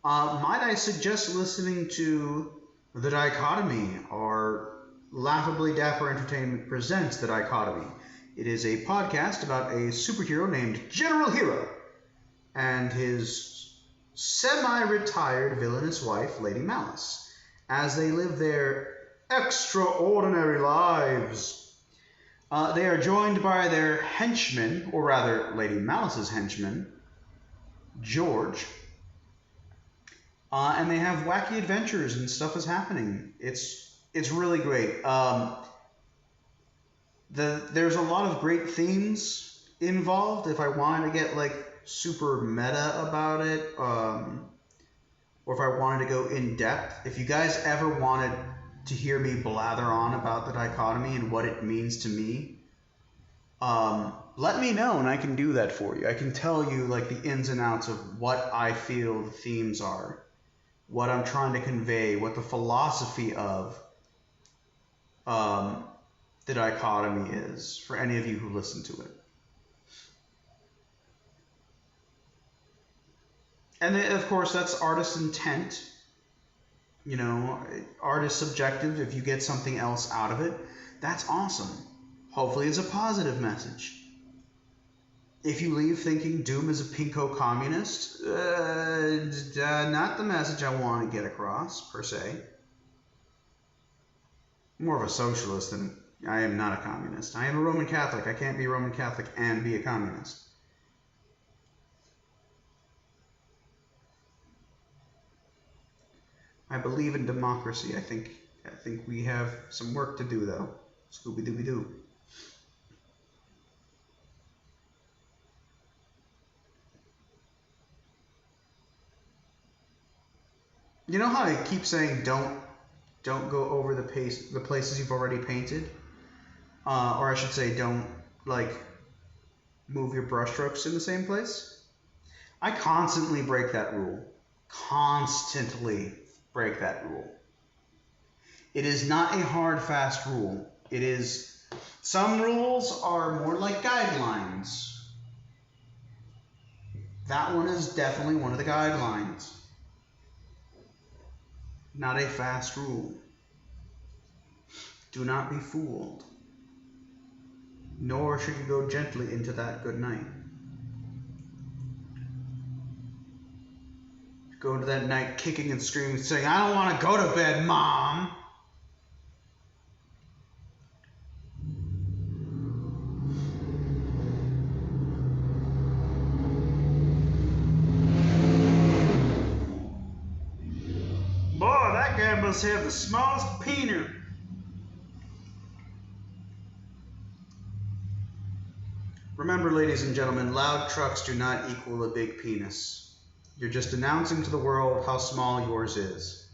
might I suggest listening to The Dichotomy, or Laughably Dapper Entertainment Presents The Dichotomy. It is a podcast about a superhero named General Hero and his semi-retired villainous wife, Lady Malice, as they live their extraordinary lives. They are joined by their henchman, or rather Lady Malice's henchman, George, and they have wacky adventures and stuff is happening. It's really great. There's a lot of great themes involved. If I wanted to get like super meta about it, or if I wanted to go in depth, if you guys ever wanted to hear me blather on about The Dichotomy and what it means to me, let me know and I can do that for you. I can tell you like the ins and outs of what I feel the themes are, what I'm trying to convey, what the philosophy of The Dichotomy is for any of you who listen to it. And then, of course, that's artist's intent. You know, art is subjective. If you get something else out of it, that's awesome. Hopefully it's a positive message. If you leave thinking Doom is a pinko communist, not the message I want to get across, per se. More of a socialist than I am not a communist. I am a Roman Catholic. I can't be a Roman Catholic and be a communist. I believe in democracy. I think we have some work to do, though. Scooby-Dooby-Doo. You know how I keep saying don't go over the places you've already painted? Or I should say don't, like, move your brushstrokes in the same place? I constantly break that rule. Constantly break that rule. It is not a hard, fast rule. It is... Some rules are more like guidelines. That one is definitely one of the guidelines. Not a fast rule. Do not be fooled. Nor should you go gently into that good night. Go into that night kicking and screaming, saying, I don't want to go to bed, Mom! Boy, that guy must have the smallest peener. Remember, ladies and gentlemen, loud trucks do not equal a big penis. You're just announcing to the world how small yours is.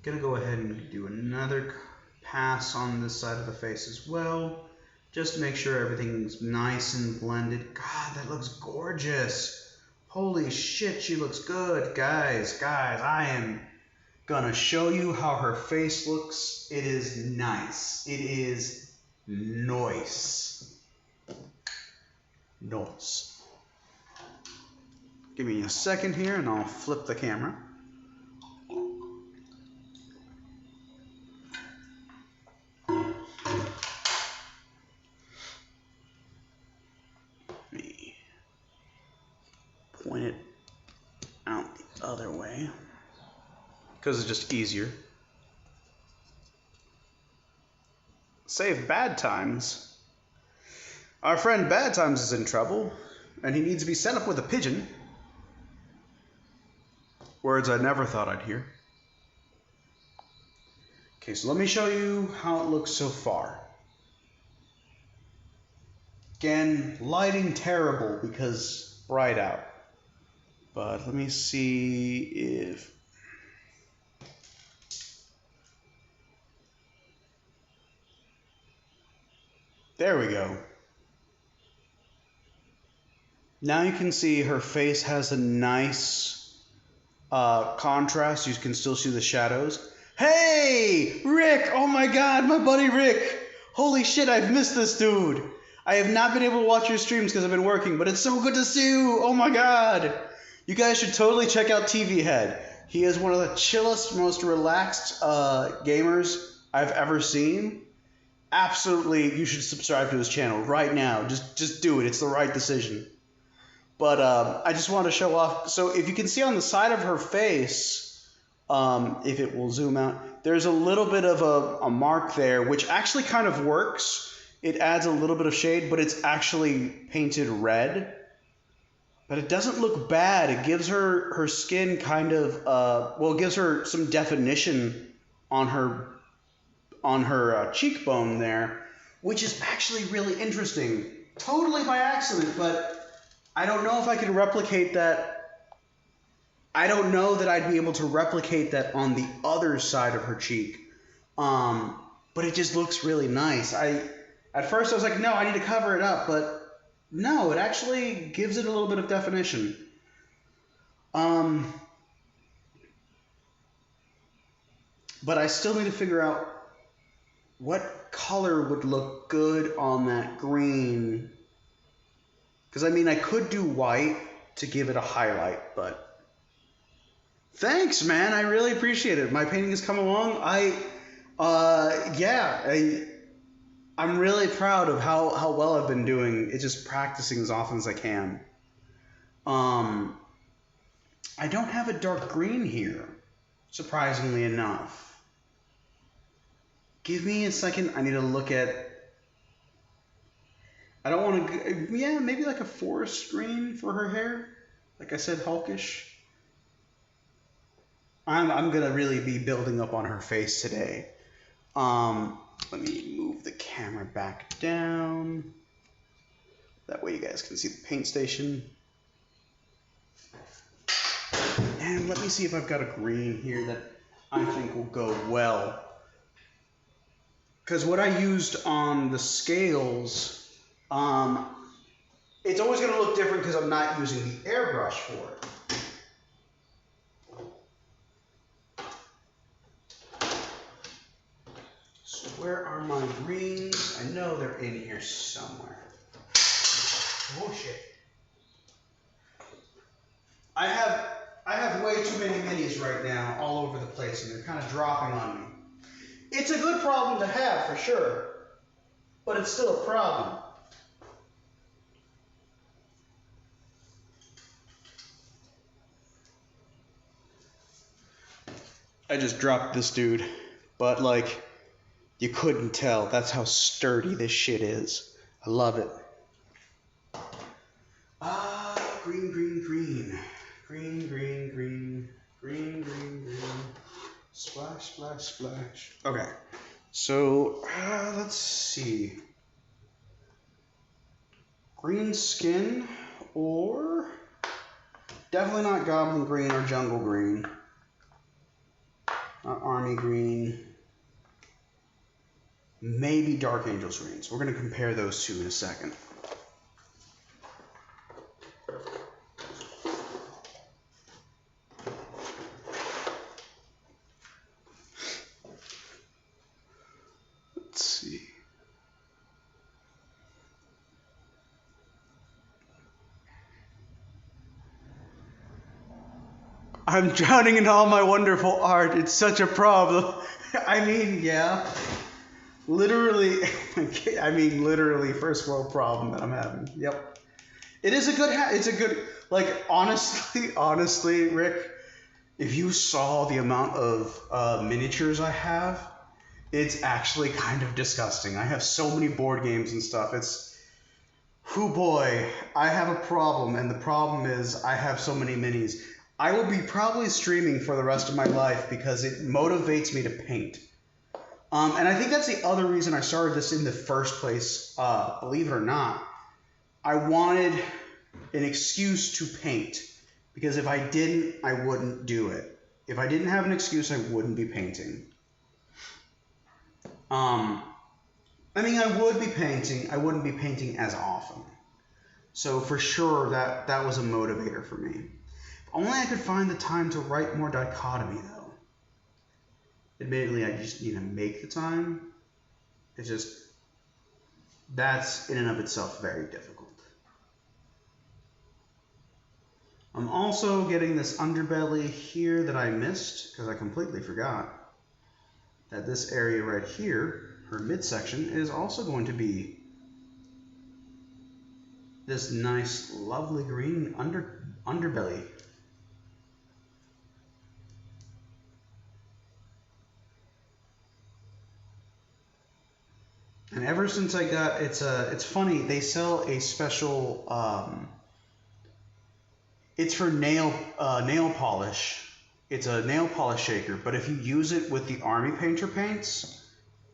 Gonna go ahead and do another pass on this side of the face as well, just to make sure everything's nice and blended. God, that looks gorgeous. Holy shit, she looks good. Guys, I am gonna show you how her face looks. It is nice. It is nice. Nice. Give me a second here and I'll flip the camera. Let me point it out the other way because it's just easier. Save Bad Times. Our friend Bad Times is in trouble, and he needs to be sent up with a pigeon. Words I never thought I'd hear. Okay, so let me show you how it looks so far. Again, lighting terrible because bright out. But let me see if... There we go. Now you can see her face has a nice contrast. You can still see the shadows. Hey, Rick! Oh my god, my buddy Rick! Holy shit, I've missed this dude. I have not been able to watch your streams because I've been working, but it's so good to see you! Oh my god! You guys should totally check out TV Head. He is one of the chillest, most relaxed gamers I've ever seen. Absolutely, you should subscribe to his channel right now. Just do it. It's the right decision. But I just wanted to show off. So if you can see on the side of her face, if it will zoom out, there's a little bit of a mark there, which actually kind of works. It adds a little bit of shade, but it's actually painted red. But it doesn't look bad. It gives her skin kind of, well, it gives her some definition on her cheekbone there, which is actually really interesting. Totally by accident, but I don't know if I can replicate that. I don't know that I'd be able to replicate that on the other side of her cheek. But it just looks really nice. At first I was like, no, I need to cover it up, but no, it actually gives it a little bit of definition. But I still need to figure out what color would look good on that green. Because, I mean, I could do white to give it a highlight, but... Thanks, man. I really appreciate it. My painting has come along. I'm really proud of how well I've been doing. It's just practicing as often as I can. I don't have a dark green here, surprisingly enough. Give me a second. I need to look at... I don't want to... Yeah, maybe like a forest green for her hair. Like I said, Hulkish. I'm going to really be building up on her face today. Let me move the camera back down. That way you guys can see the paint station. And let me see if I've got a green here that I think will go well. Because what I used on the scales, it's always going to look different because I'm not using the airbrush for it. So where are my greens? I know they're in here somewhere. Oh shit. I have way too many minis right now all over the place and they're kind of dropping on me. It's a good problem to have for sure, but it's still a problem. I just dropped this dude, but like, you couldn't tell. That's how sturdy this shit is. I love it. Green, green, green. Green, green, green. Green, green, green. Splash, splash, splash. Okay, so let's see. Green skin or definitely not goblin green or jungle green. Not army green. Maybe dark angels green. So we're going to compare those two in a second. Let's see. I'm drowning in all my wonderful art. It's such a problem. I mean, yeah. Literally, literally first world problem that I'm having. Yep. It is a good it's a good, like, honestly, Rick, if you saw the amount of miniatures I have, it's actually kind of disgusting. I have so many board games and stuff. Whew boy, I have a problem, and the problem is I have so many minis. I will be probably streaming for the rest of my life because it motivates me to paint. And I think that's the other reason I started this in the first place, believe it or not. I wanted an excuse to paint, because if I didn't, I wouldn't do it. If I didn't have an excuse, I wouldn't be painting. I mean, I would be painting. I wouldn't be painting as often. So for sure, that was a motivator for me. If only I could find the time to write more dichotomy, though. Admittedly, I just need to make the time. It's just, that's in and of itself very difficult. I'm also getting this underbelly here that I missed, because I completely forgot that this area right here, her midsection, is also going to be this nice, lovely green underbelly. And ever since I got, it's funny, they sell a special, it's for nail polish. It's a nail polish shaker, but if you use it with the Army Painter paints,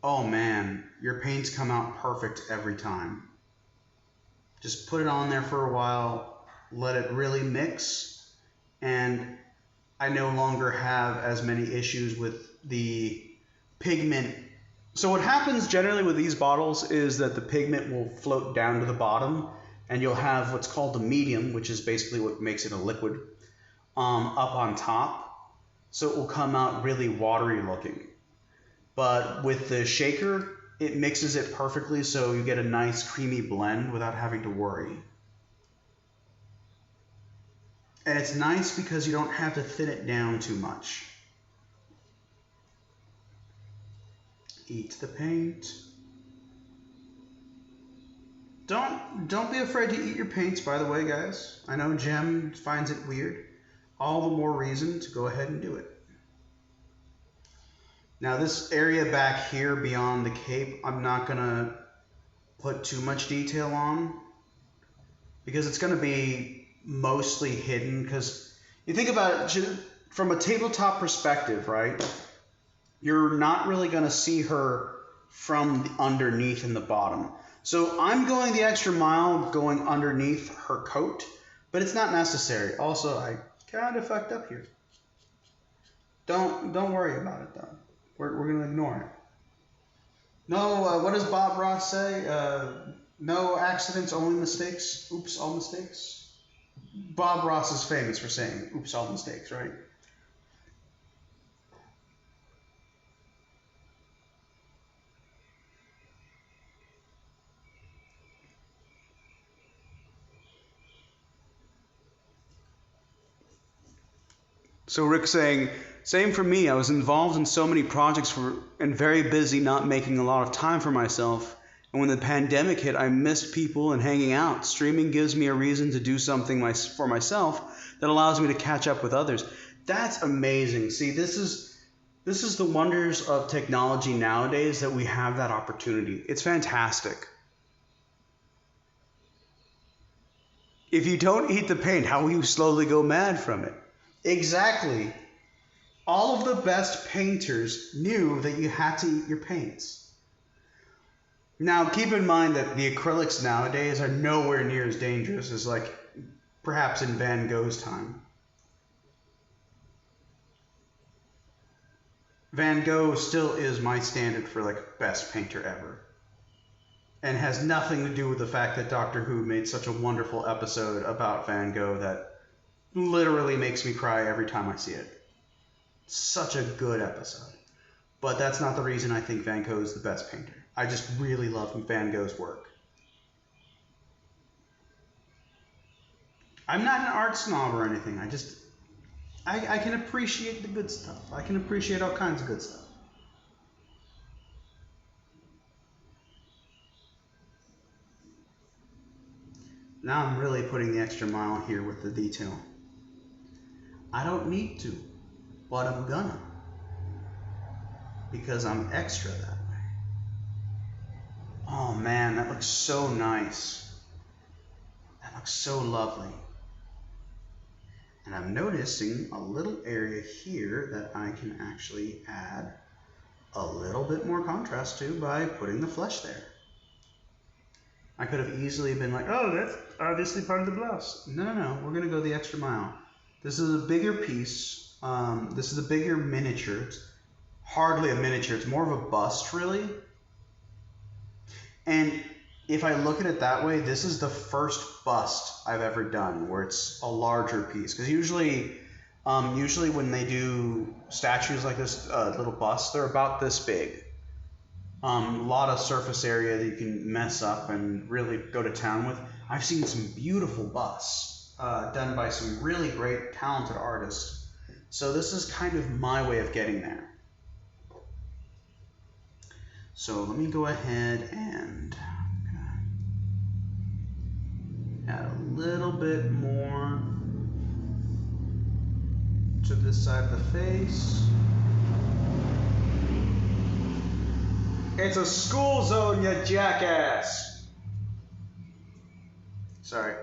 oh man, your paints come out perfect every time. Just put it on there for a while, let it really mix, and I no longer have as many issues with the pigment. So what happens generally with these bottles is that the pigment will float down to the bottom, and you'll have what's called the medium, which is basically what makes it a liquid, up on top. So it will come out really watery looking. But with the shaker, it mixes it perfectly, so you get a nice creamy blend without having to worry. And it's nice because you don't have to thin it down too much. Eat the paint. Don't be afraid to eat your paints, by the way, guys. I know Jem finds it weird. All the more reason to go ahead and do it. Now this area back here beyond the cape, I'm not going to put too much detail on, because it's going to be mostly hidden. Because you think about it from a tabletop perspective, right? You're not really going to see her from underneath in the bottom. So I'm going the extra mile going underneath her coat, but it's not necessary. Also, I kind of fucked up here. Don't worry about it though. We're going to ignore it. No, what does Bob Ross say? No accidents, only mistakes. Oops, all mistakes. Bob Ross is famous for saying, oops, all mistakes, right? So Rick's saying, same for me. I was involved in so many projects and very busy, not making a lot of time for myself. And when the pandemic hit, I missed people and hanging out. Streaming gives me a reason to do something for myself that allows me to catch up with others. That's amazing. See, this is the wonders of technology nowadays, that we have that opportunity. It's fantastic. If you don't eat the paint, how will you slowly go mad from it? Exactly. All of the best painters knew that you had to eat your paints. Now, keep in mind that the acrylics nowadays are nowhere near as dangerous as, like, perhaps in Van Gogh's time. Van Gogh still is my standard for, like, best painter ever. And has nothing to do with the fact that Doctor Who made such a wonderful episode about Van Gogh that literally makes me cry every time I see it. Such a good episode. But that's not the reason I think Van Gogh is the best painter. I just really love Van Gogh's work. I'm not an art snob or anything. I can appreciate the good stuff. I can appreciate all kinds of good stuff. Now I'm really putting the extra mile here with the detail. I don't need to, but I'm gonna. Because I'm extra that way. Oh man, that looks so nice. That looks so lovely. And I'm noticing a little area here that I can actually add a little bit more contrast to by putting the flesh there. I could have easily been like, oh, that's obviously part of the blouse. No, we're gonna go the extra mile. This is a bigger piece. This is a bigger miniature. It's hardly a miniature, it's more of a bust really. And if I look at it that way, this is the first bust I've ever done where it's a larger piece. Because usually when they do statues like this, little busts, they're about this big. A lot of surface area that you can mess up and really go to town with. I've seen some beautiful busts done by some really great, talented artists. So this is kind of my way of getting there. So let me go ahead and add a little bit more to this side of the face. It's a school zone, you jackass! Sorry.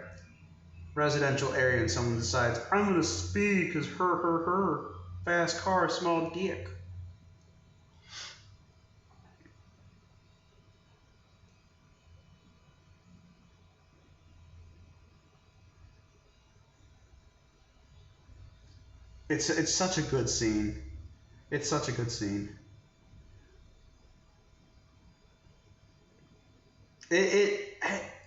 Residential area and someone decides, I'm gonna speed because her. Fast car, small dick. It's such a good scene. It's such a good scene.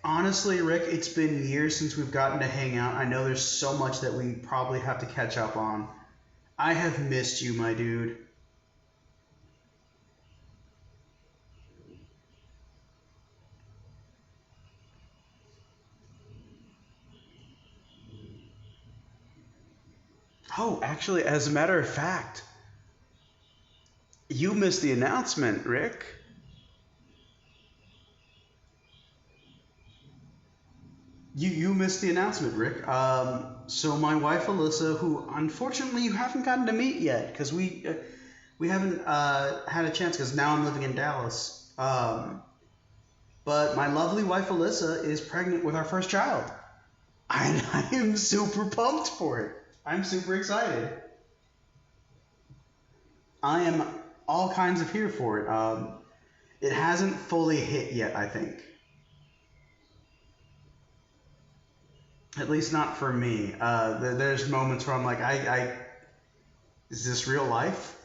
Honestly, Rick, it's been years since we've gotten to hang out. I know there's so much that we probably have to catch up on. I have missed you, my dude. Oh, actually, as a matter of fact, you missed the announcement, Rick. You missed the announcement, Rick. So my wife Alyssa, who unfortunately you haven't gotten to meet yet, because we haven't had a chance, because now I'm living in Dallas. But my lovely wife Alyssa is pregnant with our first child. I am super pumped for it. I'm super excited. I am all kinds of here for it. It hasn't fully hit yet, I think. At least not for me. There's moments where I'm like, is this real life?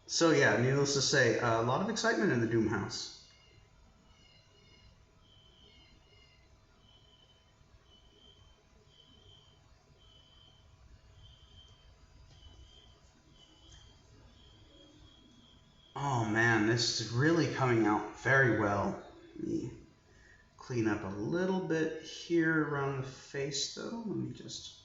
So yeah, needless to say, a lot of excitement in the Doom House. Oh man, this is really coming out very well. Let me clean up a little bit here around the face though. Let me just...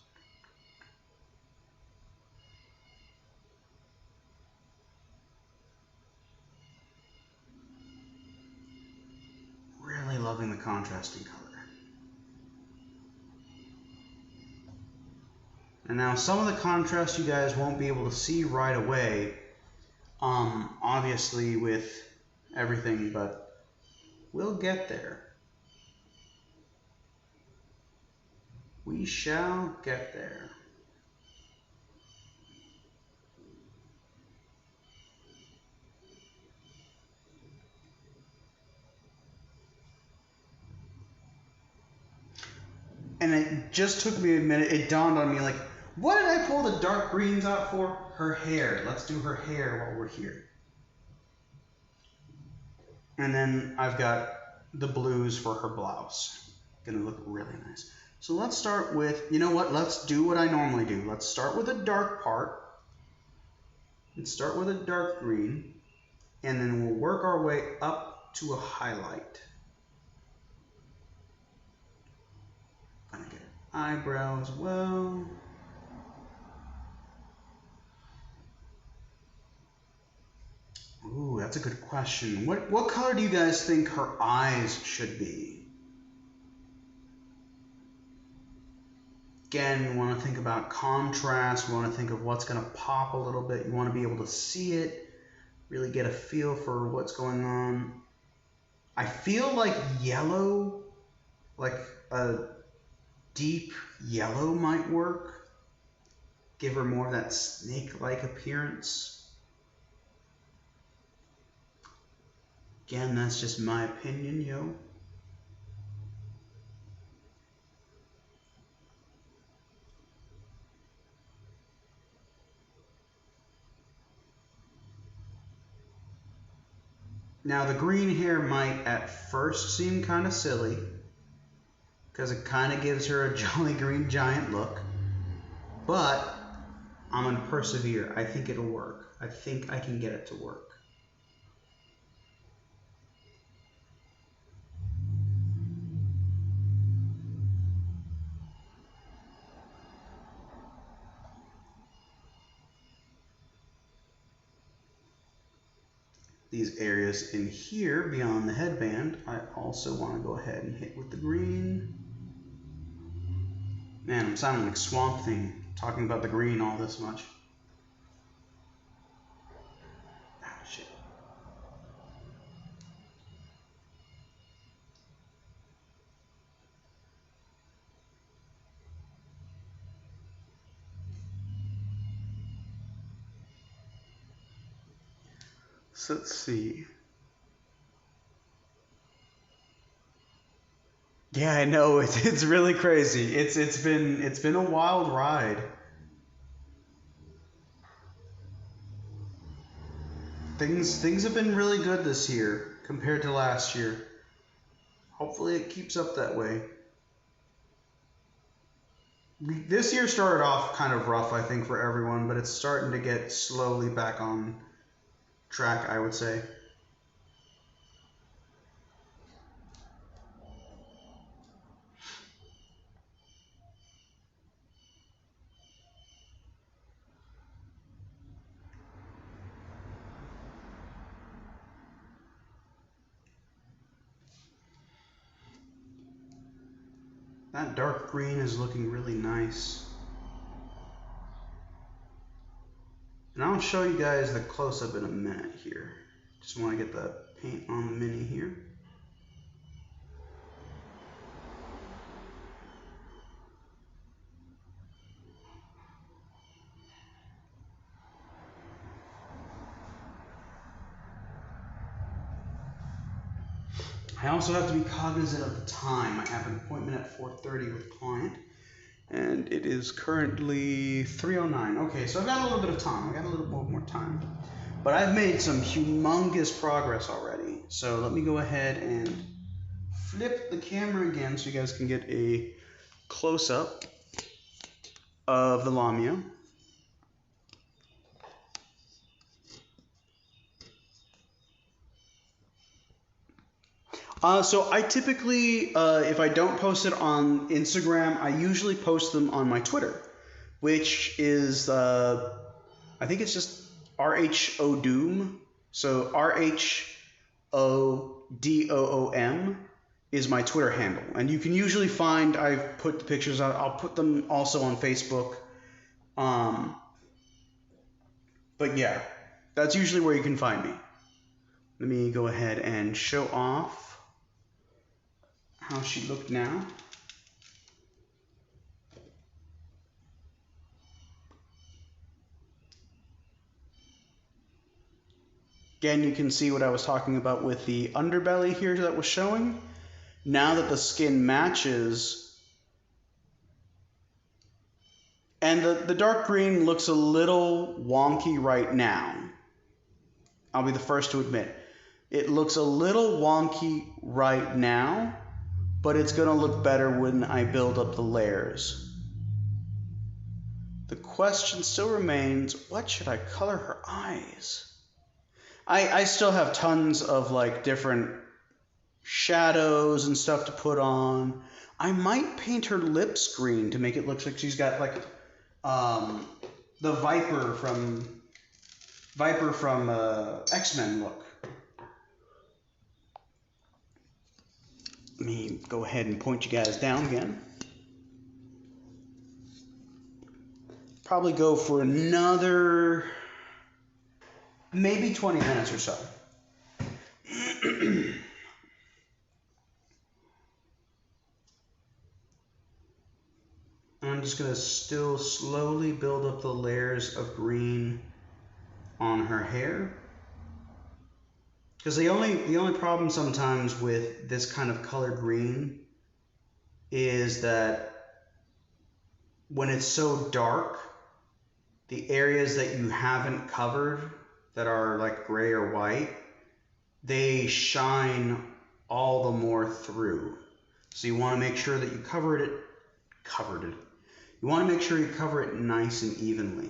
Really loving the contrasting color. And now some of the contrast you guys won't be able to see right away, obviously with everything, but we'll get there. We shall get there. And it just took me a minute, it dawned on me like, what did I pull the dark greens out for? Her hair. Let's do her hair while we're here. And then I've got the blues for her blouse. Gonna look really nice. So let's start with, you know what, let's do what I normally do. Let's start with a dark part. Let's start with a dark green. And then we'll work our way up to a highlight. Gonna get an eyebrow as well. Ooh, that's a good question. What color do you guys think her eyes should be? Again, you want to think about contrast. You want to think of what's going to pop a little bit. You want to be able to see it, really get a feel for what's going on. I feel like yellow, like a deep yellow might work. Give her more of that snake-like appearance. Again, that's just my opinion, yo. Now, the green hair might at first seem kind of silly, because it kind of gives her a Jolly Green Giant look, but I'm going to persevere. I think it'll work. I think I can get it to work. These areas in here beyond the headband, I also want to go ahead and hit with the green. Man, I'm sounding like Swamp Thing, talking about the green all this much. Ah, shit. So let's see. Yeah, I know, it's really crazy. It's been a wild ride. Things have been really good this year compared to last year. Hopefully it keeps up that way. This year started off kind of rough, I think, for everyone, but it's starting to get slowly back on track, I would say. That dark green is looking really nice. And I'll show you guys the close-up in a minute here. Just want to get the paint on the Mini here. I also have to be cognizant of the time. I have an appointment at 4:30 with a client, and it is currently 3:09. Okay, so I've got a little bit of time. I got a little more time. But I've made some humongous progress already. So let me go ahead and flip the camera again so you guys can get a close-up of the Lamia. So I typically, if I don't post it on Instagram, I usually post them on my Twitter, which is, I think it's just RHODOOM. So RHODOOM is my Twitter handle. And you can usually find, I've put the pictures out, I'll put them also on Facebook. But yeah, that's usually where you can find me. Let me go ahead and show off how she looked now. Again, you can see what I was talking about with the underbelly here that was showing. Now that the skin matches, and the dark green looks a little wonky right now. I'll be the first to admit. It looks a little wonky right now, but it's going to look better when I build up the layers. The question still remains, what should I color her eyes? I still have tons of like different shadows and stuff to put on. I might paint her lips green to make it look like she's got like the Viper from Viper from X-Men look. Let me go ahead and point you guys down again. Probably go for another maybe 20 minutes or so. I'm just going to still slowly build up the layers of green on her hair. Because the only problem sometimes with this kind of color green is that when it's so dark, the areas that you haven't covered that are like gray or white, they shine all the more through. So you want to make sure that you covered it. You want to make sure you cover it nice and evenly.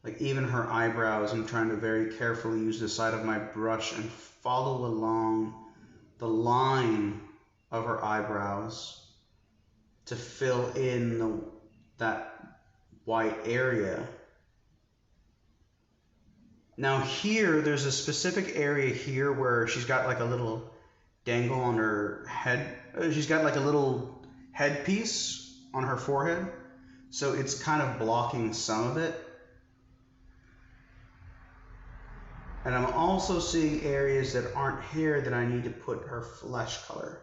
Like even her eyebrows, I'm trying to very carefully use the side of my brush and follow along the line of her eyebrows to fill in that white area. Now here, there's a specific area here where she's got like a little dangle on her head. She's got like a little headpiece on her forehead. So it's kind of blocking some of it. And I'm also seeing areas that aren't hair that I need to put her flesh color.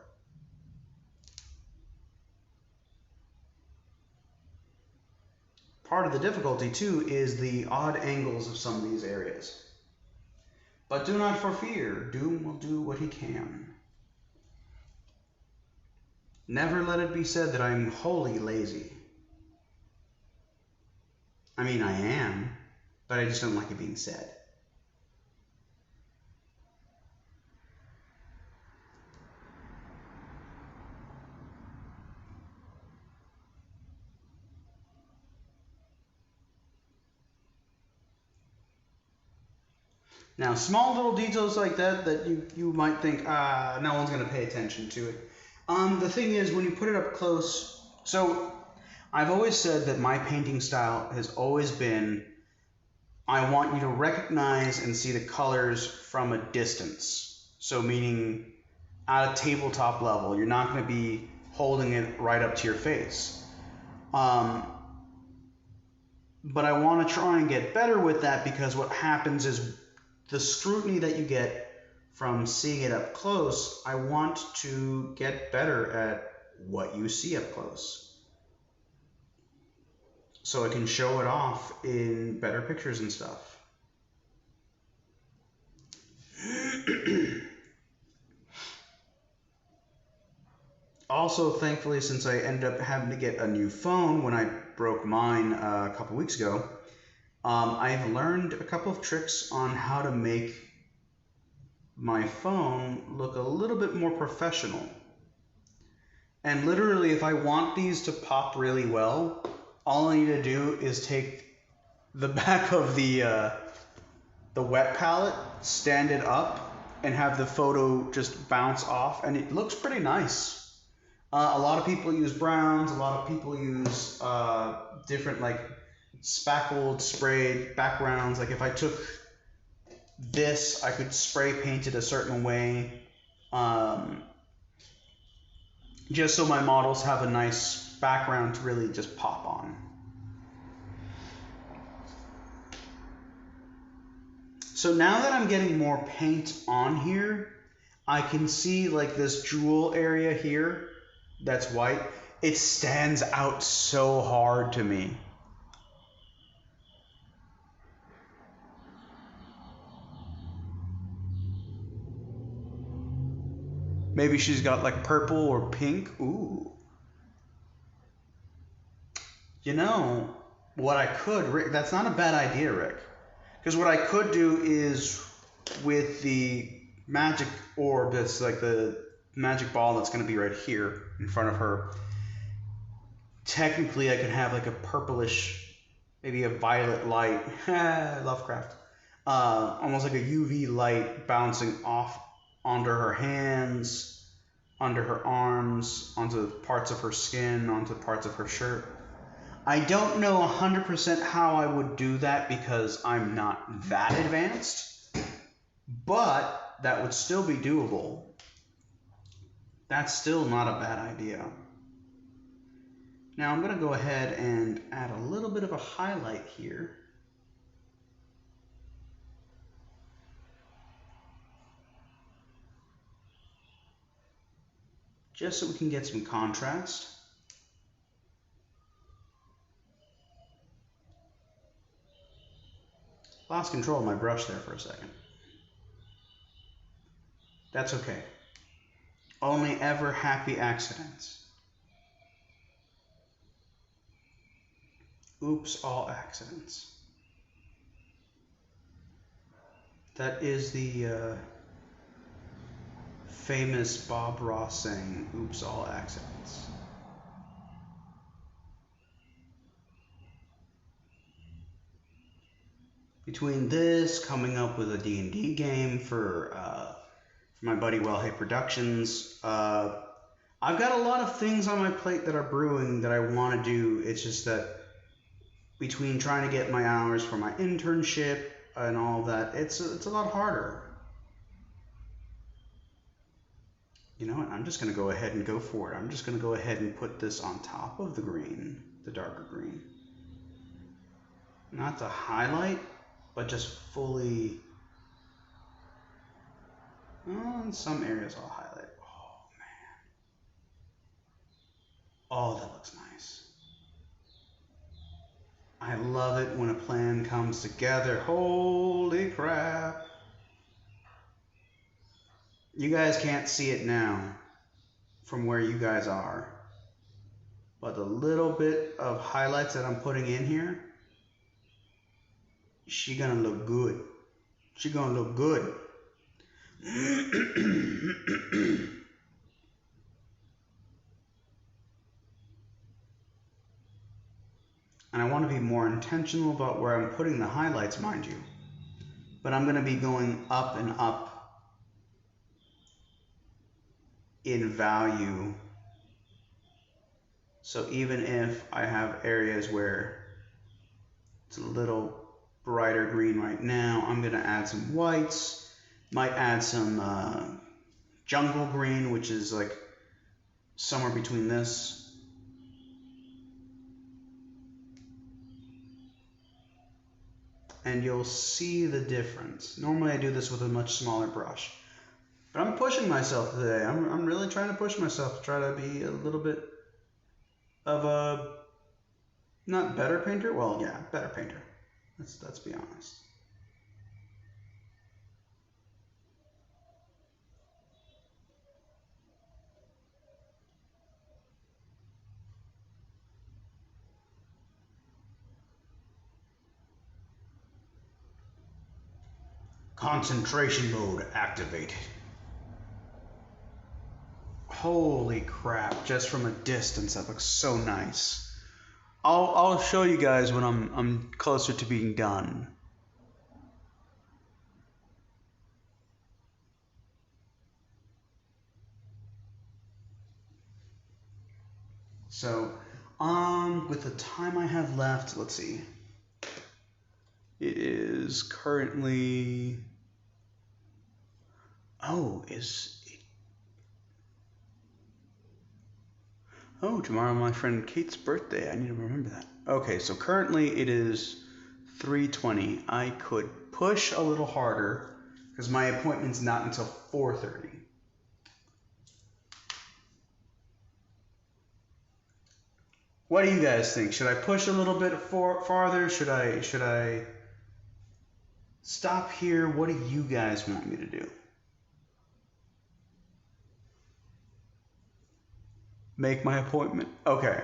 Part of the difficulty too is the odd angles of some of these areas. But do not fear, Doom will do what he can. Never let it be said that I'm wholly lazy. I mean, I am, but I just don't like it being said. Now, small little details like that you might think, no one's going to pay attention to it. The thing is, when you put it up close, so I've always said that my painting style has always been, I want you to recognize and see the colors from a distance. So meaning at a tabletop level, you're not going to be holding it right up to your face. But I want to try and get better with that, because what happens is the scrutiny that you get from seeing it up close, I want to get better at what you see up close, so I can show it off in better pictures and stuff. Also, thankfully, since I ended up having to get a new phone when I broke mine a couple weeks ago, I've learned a couple of tricks on how to make my phone look a little bit more professional. And literally, if I want these to pop really well, all I need to do is take the back of the wet palette, stand it up, and have the photo just bounce off, and it looks pretty nice. A lot of people use browns, a lot of people use different like spackled, sprayed backgrounds. Like if I took this, I could spray paint it a certain way, just so my models have a nice background to really just pop on. So now that I'm getting more paint on here, I can see like this jewel area here that's white. It stands out so hard to me. Maybe she's got like purple or pink. Ooh. You know, what I could, Rick, that's not a bad idea, Rick. Because what I could do is with the magic orb, that's like the magic ball that's going to be right here in front of her, technically I could have like a purplish, maybe a violet light, Lovecraft, almost like a UV light bouncing off onto her hands, under her arms, onto parts of her skin, onto parts of her shirt. I don't know 100% how I would do that because I'm not that advanced, but that would still be doable. That's still not a bad idea. Now I'm going to go ahead and add a little bit of a highlight here. Just so we can get some contrast. Lost control of my brush there for a second. That's okay. Only ever happy accidents. Oops, all accidents. That is the famous Bob Ross saying, oops, all accidents. Between this, coming up with a D&D game for my buddy Wellhay Productions, I've got a lot of things on my plate that are brewing that I want to do. It's just that between trying to get my hours for my internship and all that, it's a lot harder. You know what? I'm just going to go ahead and go for it. I'm just going to go ahead and put this on top of the green, the darker green. Not to highlight, but just fully. Well, in some areas I'll highlight. Oh, man. Oh, that looks nice. I love it when a plan comes together. Holy crap. You guys can't see it now from where you guys are. But the little bit of highlights that I'm putting in here, she gonna look good. She gonna look good. And I want to be more intentional about where I'm putting the highlights, mind you. But I'm going to be going up and up in value. So even if I have areas where it's a little brighter green right now, I'm going to add some whites. Might add some jungle green, which is like somewhere between this. And you'll see the difference. Normally I do this with a much smaller brush. But I'm pushing myself today. I'm really trying to push myself to try to be a little bit of a, not better painter? Well, yeah, better painter. Let's be honest. Concentration mode activated. Holy crap, just from a distance that looks so nice. I'll show you guys when I'm closer to being done. So, with the time I have left, let's see. It is currently, tomorrow my friend Kate's birthday. I need to remember that. Okay, so currently it is 3:20. I could push a little harder because my appointment's not until 4:30. What do you guys think? Should I push a little bit farther? Should I stop here? What do you guys want me to do? Make my appointment. Okay.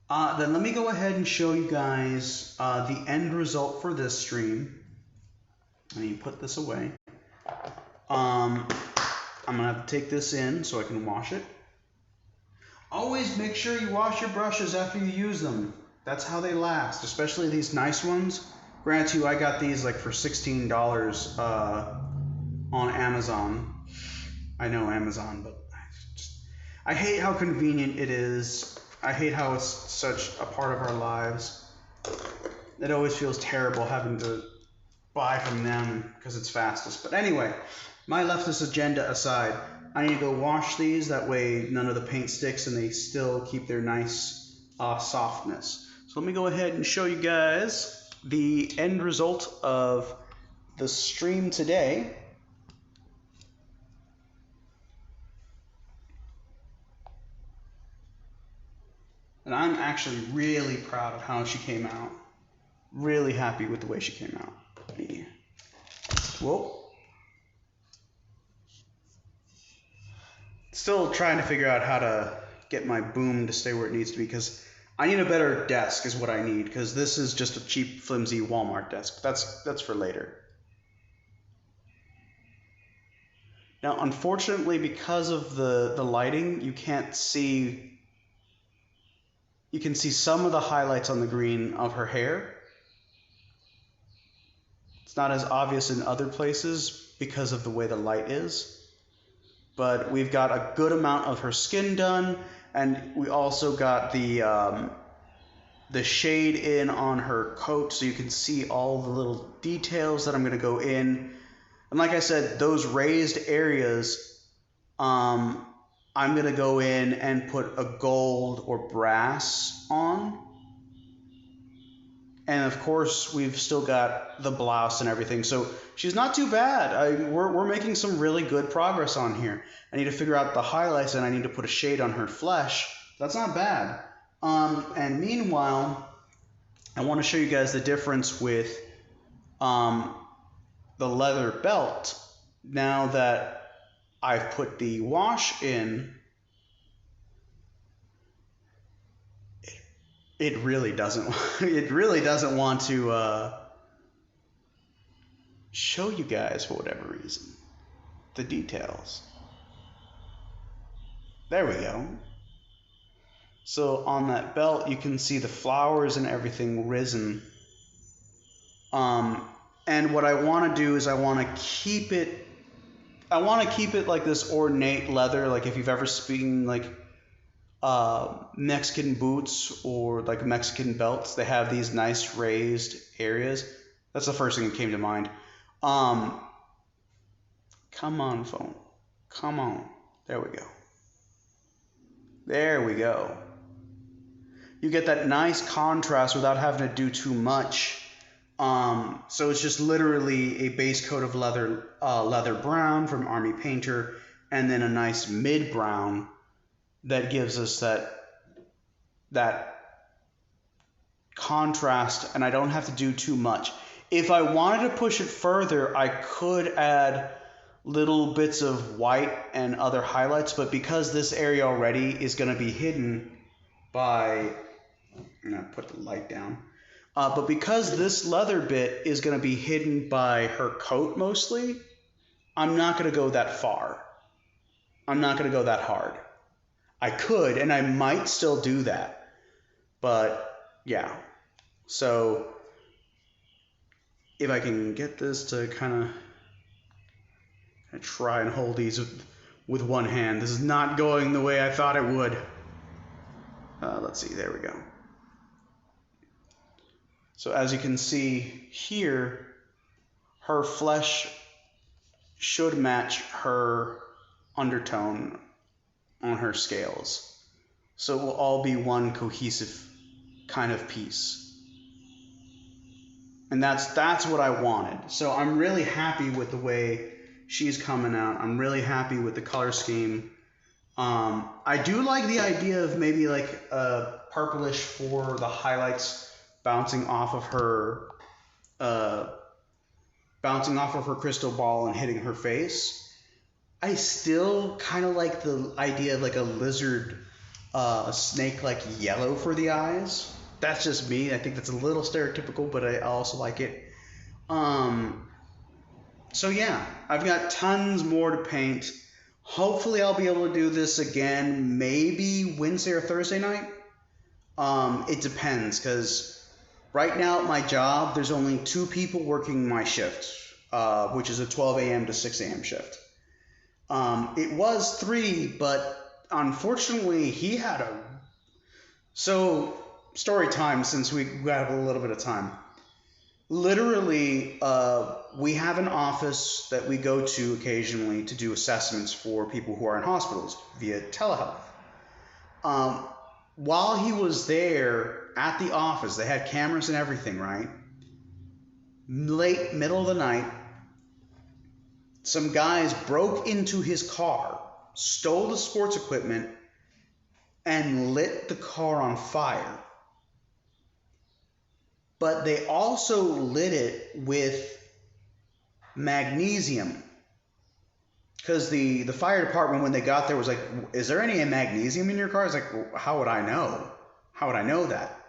Then let me go ahead and show you guys the end result for this stream. Let me put this away. I'm going to have to take this in so I can wash it. Always make sure you wash your brushes after you use them. That's how they last, especially these nice ones. Grant you, I got these like for $16 on Amazon. I know Amazon, but I hate how convenient it is. I hate how it's such a part of our lives. It always feels terrible having to buy from them because it's fastest. But anyway, my leftist agenda aside, I need to go wash these. That way none of the paint sticks and they still keep their nice softness. So let me go ahead and show you guys the end result of the stream today. And I'm actually really proud of how she came out. Really happy with the way she came out. Whoa. Still trying to figure out how to get my boom to stay where it needs to be, because I need a better desk is what I need, because this is just a cheap, flimsy Walmart desk. That's for later. Now, unfortunately, because of the lighting, you can't see... You can see some of the highlights on the green of her hair. It's not as obvious in other places because of the way the light is. But we've got a good amount of her skin done, and we also got the shade in on her coat, so you can see all the little details that I'm going to go in. And like I said, those raised areas, I'm going to go in and put a gold or brass on. And of course, we've still got the blouse and everything. So she's not too bad. We're making some really good progress on here. I need to figure out the highlights, and I need to put a shade on her flesh. That's not bad. And meanwhile, I want to show you guys the difference with the leather belt. Now that I've put the wash in, it really doesn't want to show you guys, for whatever reason, the details. There we go. So on that belt you can see the flowers and everything risen. And what I want to do is I want to keep it like this ornate leather, like if you've ever seen like Mexican boots or like Mexican belts, they have these nice raised areas. That's the first thing that came to mind. Come on, phone. Come on. There we go. There we go. You get that nice contrast without having to do too much. So it's just literally a base coat of leather brown from Army Painter, and then a nice mid brown that gives us that contrast, and I don't have to do too much. If I wanted to push it further, I could add little bits of white and other highlights, but because this area already is going to be hidden by... I'm going to put the light down. But because this leather bit is going to be hidden by her coat mostly, I'm not going to go that far. I'm not going to go that hard. I could, and I might still do that. But, yeah. So, if I can get this to kind of try and hold these with one hand. This is not going the way I thought it would. Let's see, there we go. So as you can see here, her flesh should match her undertone on her scales. So it will all be one cohesive kind of piece. And that's what I wanted. So I'm really happy with the way she's coming out. I'm really happy with the color scheme. I do like the idea of maybe like a purplish for the highlights bouncing off of her crystal ball and hitting her face. I still kind of like the idea of like a lizard snake like yellow for the eyes. That's just me. I think that's a little stereotypical, but I also like it. So yeah, I've got tons more to paint. Hopefully I'll be able to do this again maybe Wednesday or Thursday night. It depends, because right now at my job, there's only 2 people working my shift, which is a 12 a.m. to 6 a.m. shift. It was 3, but unfortunately he had So, story time since we have a little bit of time. Literally, we have an office that we go to occasionally to do assessments for people who are in hospitals via telehealth. Um, while he was there at the office, they had cameras and everything, right? Late, middle of the night, some guys broke into his car, stole the sports equipment, and lit the car on fire. But they also lit it with magnesium. Because the fire department, when they got there, was like, is there any magnesium in your car? It's like, well, how would I know? How would I know that?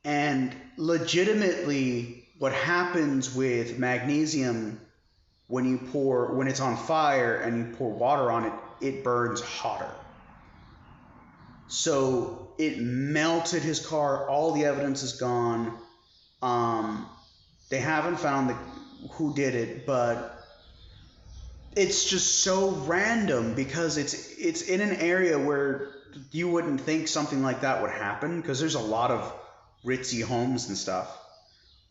And legitimately, what happens with magnesium when it's on fire and you pour water on it, it burns hotter. So it melted his car. All the evidence is gone. They haven't found who did it, but it's just so random because it's in an area where you wouldn't think something like that would happen because there's a lot of ritzy homes and stuff.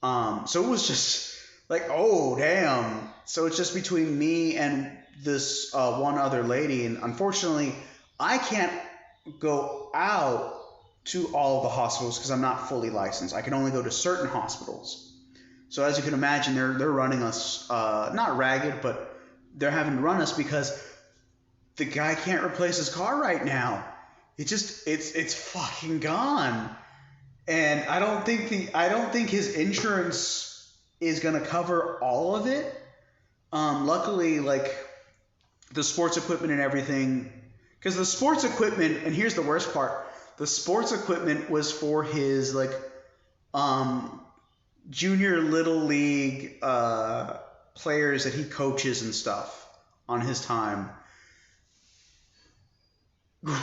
So it was just like, oh damn. So it's just between me and this one other lady, and unfortunately, I can't go out to all of the hospitals because I'm not fully licensed. I can only go to certain hospitals. So as you can imagine, they're running us not ragged, but they're having to run us because the guy can't replace his car right now. It's fucking gone. And I don't think his insurance is gonna cover all of it. Luckily, like the sports equipment and everything, because the sports equipment, and here's the worst part, the sports equipment was for his like junior little league players that he coaches and stuff on his time.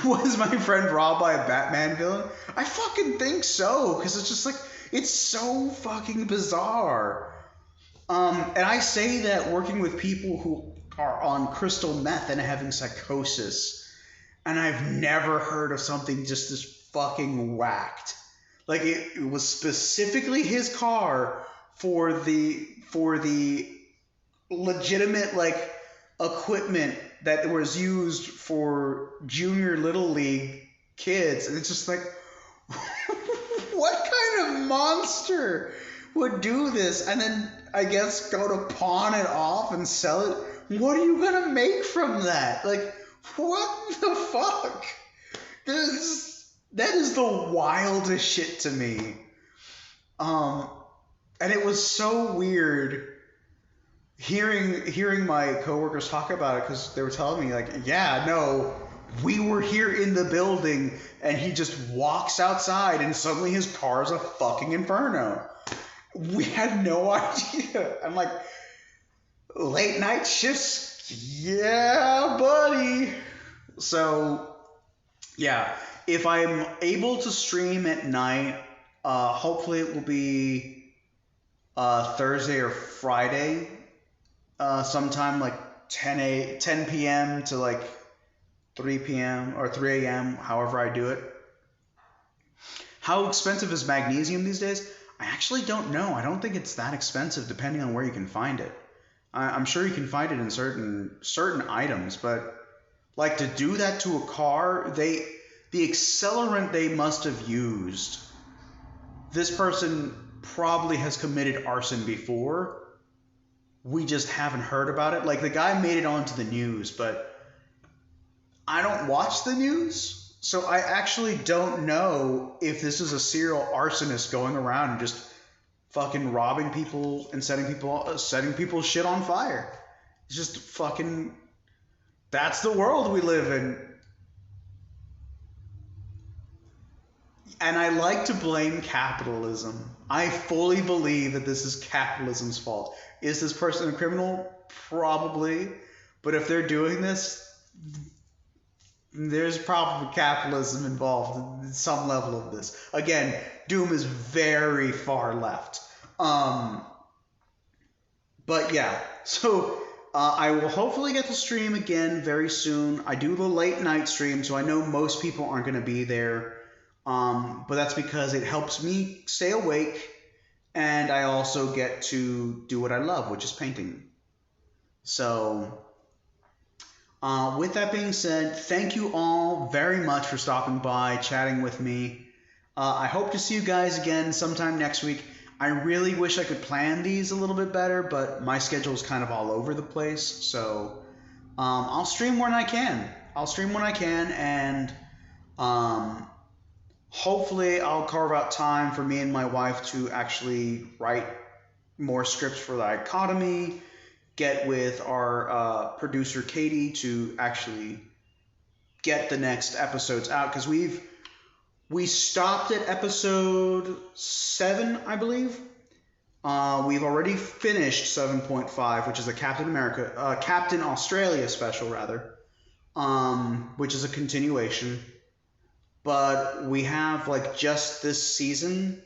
Was my friend robbed by a Batman villain? I fucking think so, because it's just like, it's so fucking bizarre. And I say that working with people who are on crystal meth and having psychosis, and I've never heard of something just this fucking whacked. Like it was specifically his car for the legitimate like equipment that was used for junior little league kids, and it's just like, what kind of monster would do this and then I guess go to pawn it off and sell it? What are you gonna make from that? Like, what the fuck? That is the wildest shit to me. And it was so weird hearing my coworkers talk about it, because they were telling me like, yeah, no, we were here in the building and he just walks outside and suddenly his car's a fucking inferno. We had no idea. I'm like, late night shifts, yeah, buddy. So yeah, if I'm able to stream at night, hopefully it will be Thursday or Friday, sometime like 10 p.m. to like 3 p.m. or 3 a.m., however I do it. How expensive is magnesium these days? I actually don't know. I don't think it's that expensive depending on where you can find it. I'm sure you can find it in certain items, but like to do that to a car, the accelerant they must have used, this person probably has committed arson before. We just haven't heard about it. Like the guy made it onto the news, but I don't watch the news. So I actually don't know if this is a serial arsonist going around and just fucking robbing people and setting people's shit on fire. It's just fucking, that's the world we live in. And I like to blame capitalism. I fully believe that this is capitalism's fault. Is this person a criminal? Probably. But if they're doing this, there's probably capitalism involved in some level of this. Again, Doom is very far left. But yeah, so I will hopefully get to stream again very soon. I do the late night stream, so I know most people aren't going to be there. But that's because it helps me stay awake, and I also get to do what I love, which is painting. So, with that being said, thank you all very much for stopping by, chatting with me. I hope to see you guys again sometime next week. I really wish I could plan these a little bit better, but my schedule is kind of all over the place. So I'll stream when I can. And um, hopefully I'll carve out time for me and my wife to actually write more scripts for the dichotomy, get with our producer Katie to actually get the next episodes out, because we stopped at episode 7, I believe. We've already finished 7.5, which is a Captain Australia special, rather, which is a continuation. But we have, like, just this season.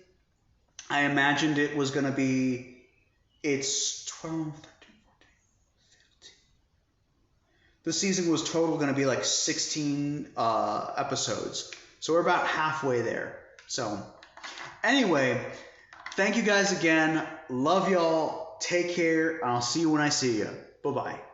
I imagined it was going to be, it's 12, 13, 14, 15. The season was total going to be like 16 episodes. So we're about halfway there. So anyway, thank you guys again. Love y'all. Take care. I'll see you when I see you. Bye-bye.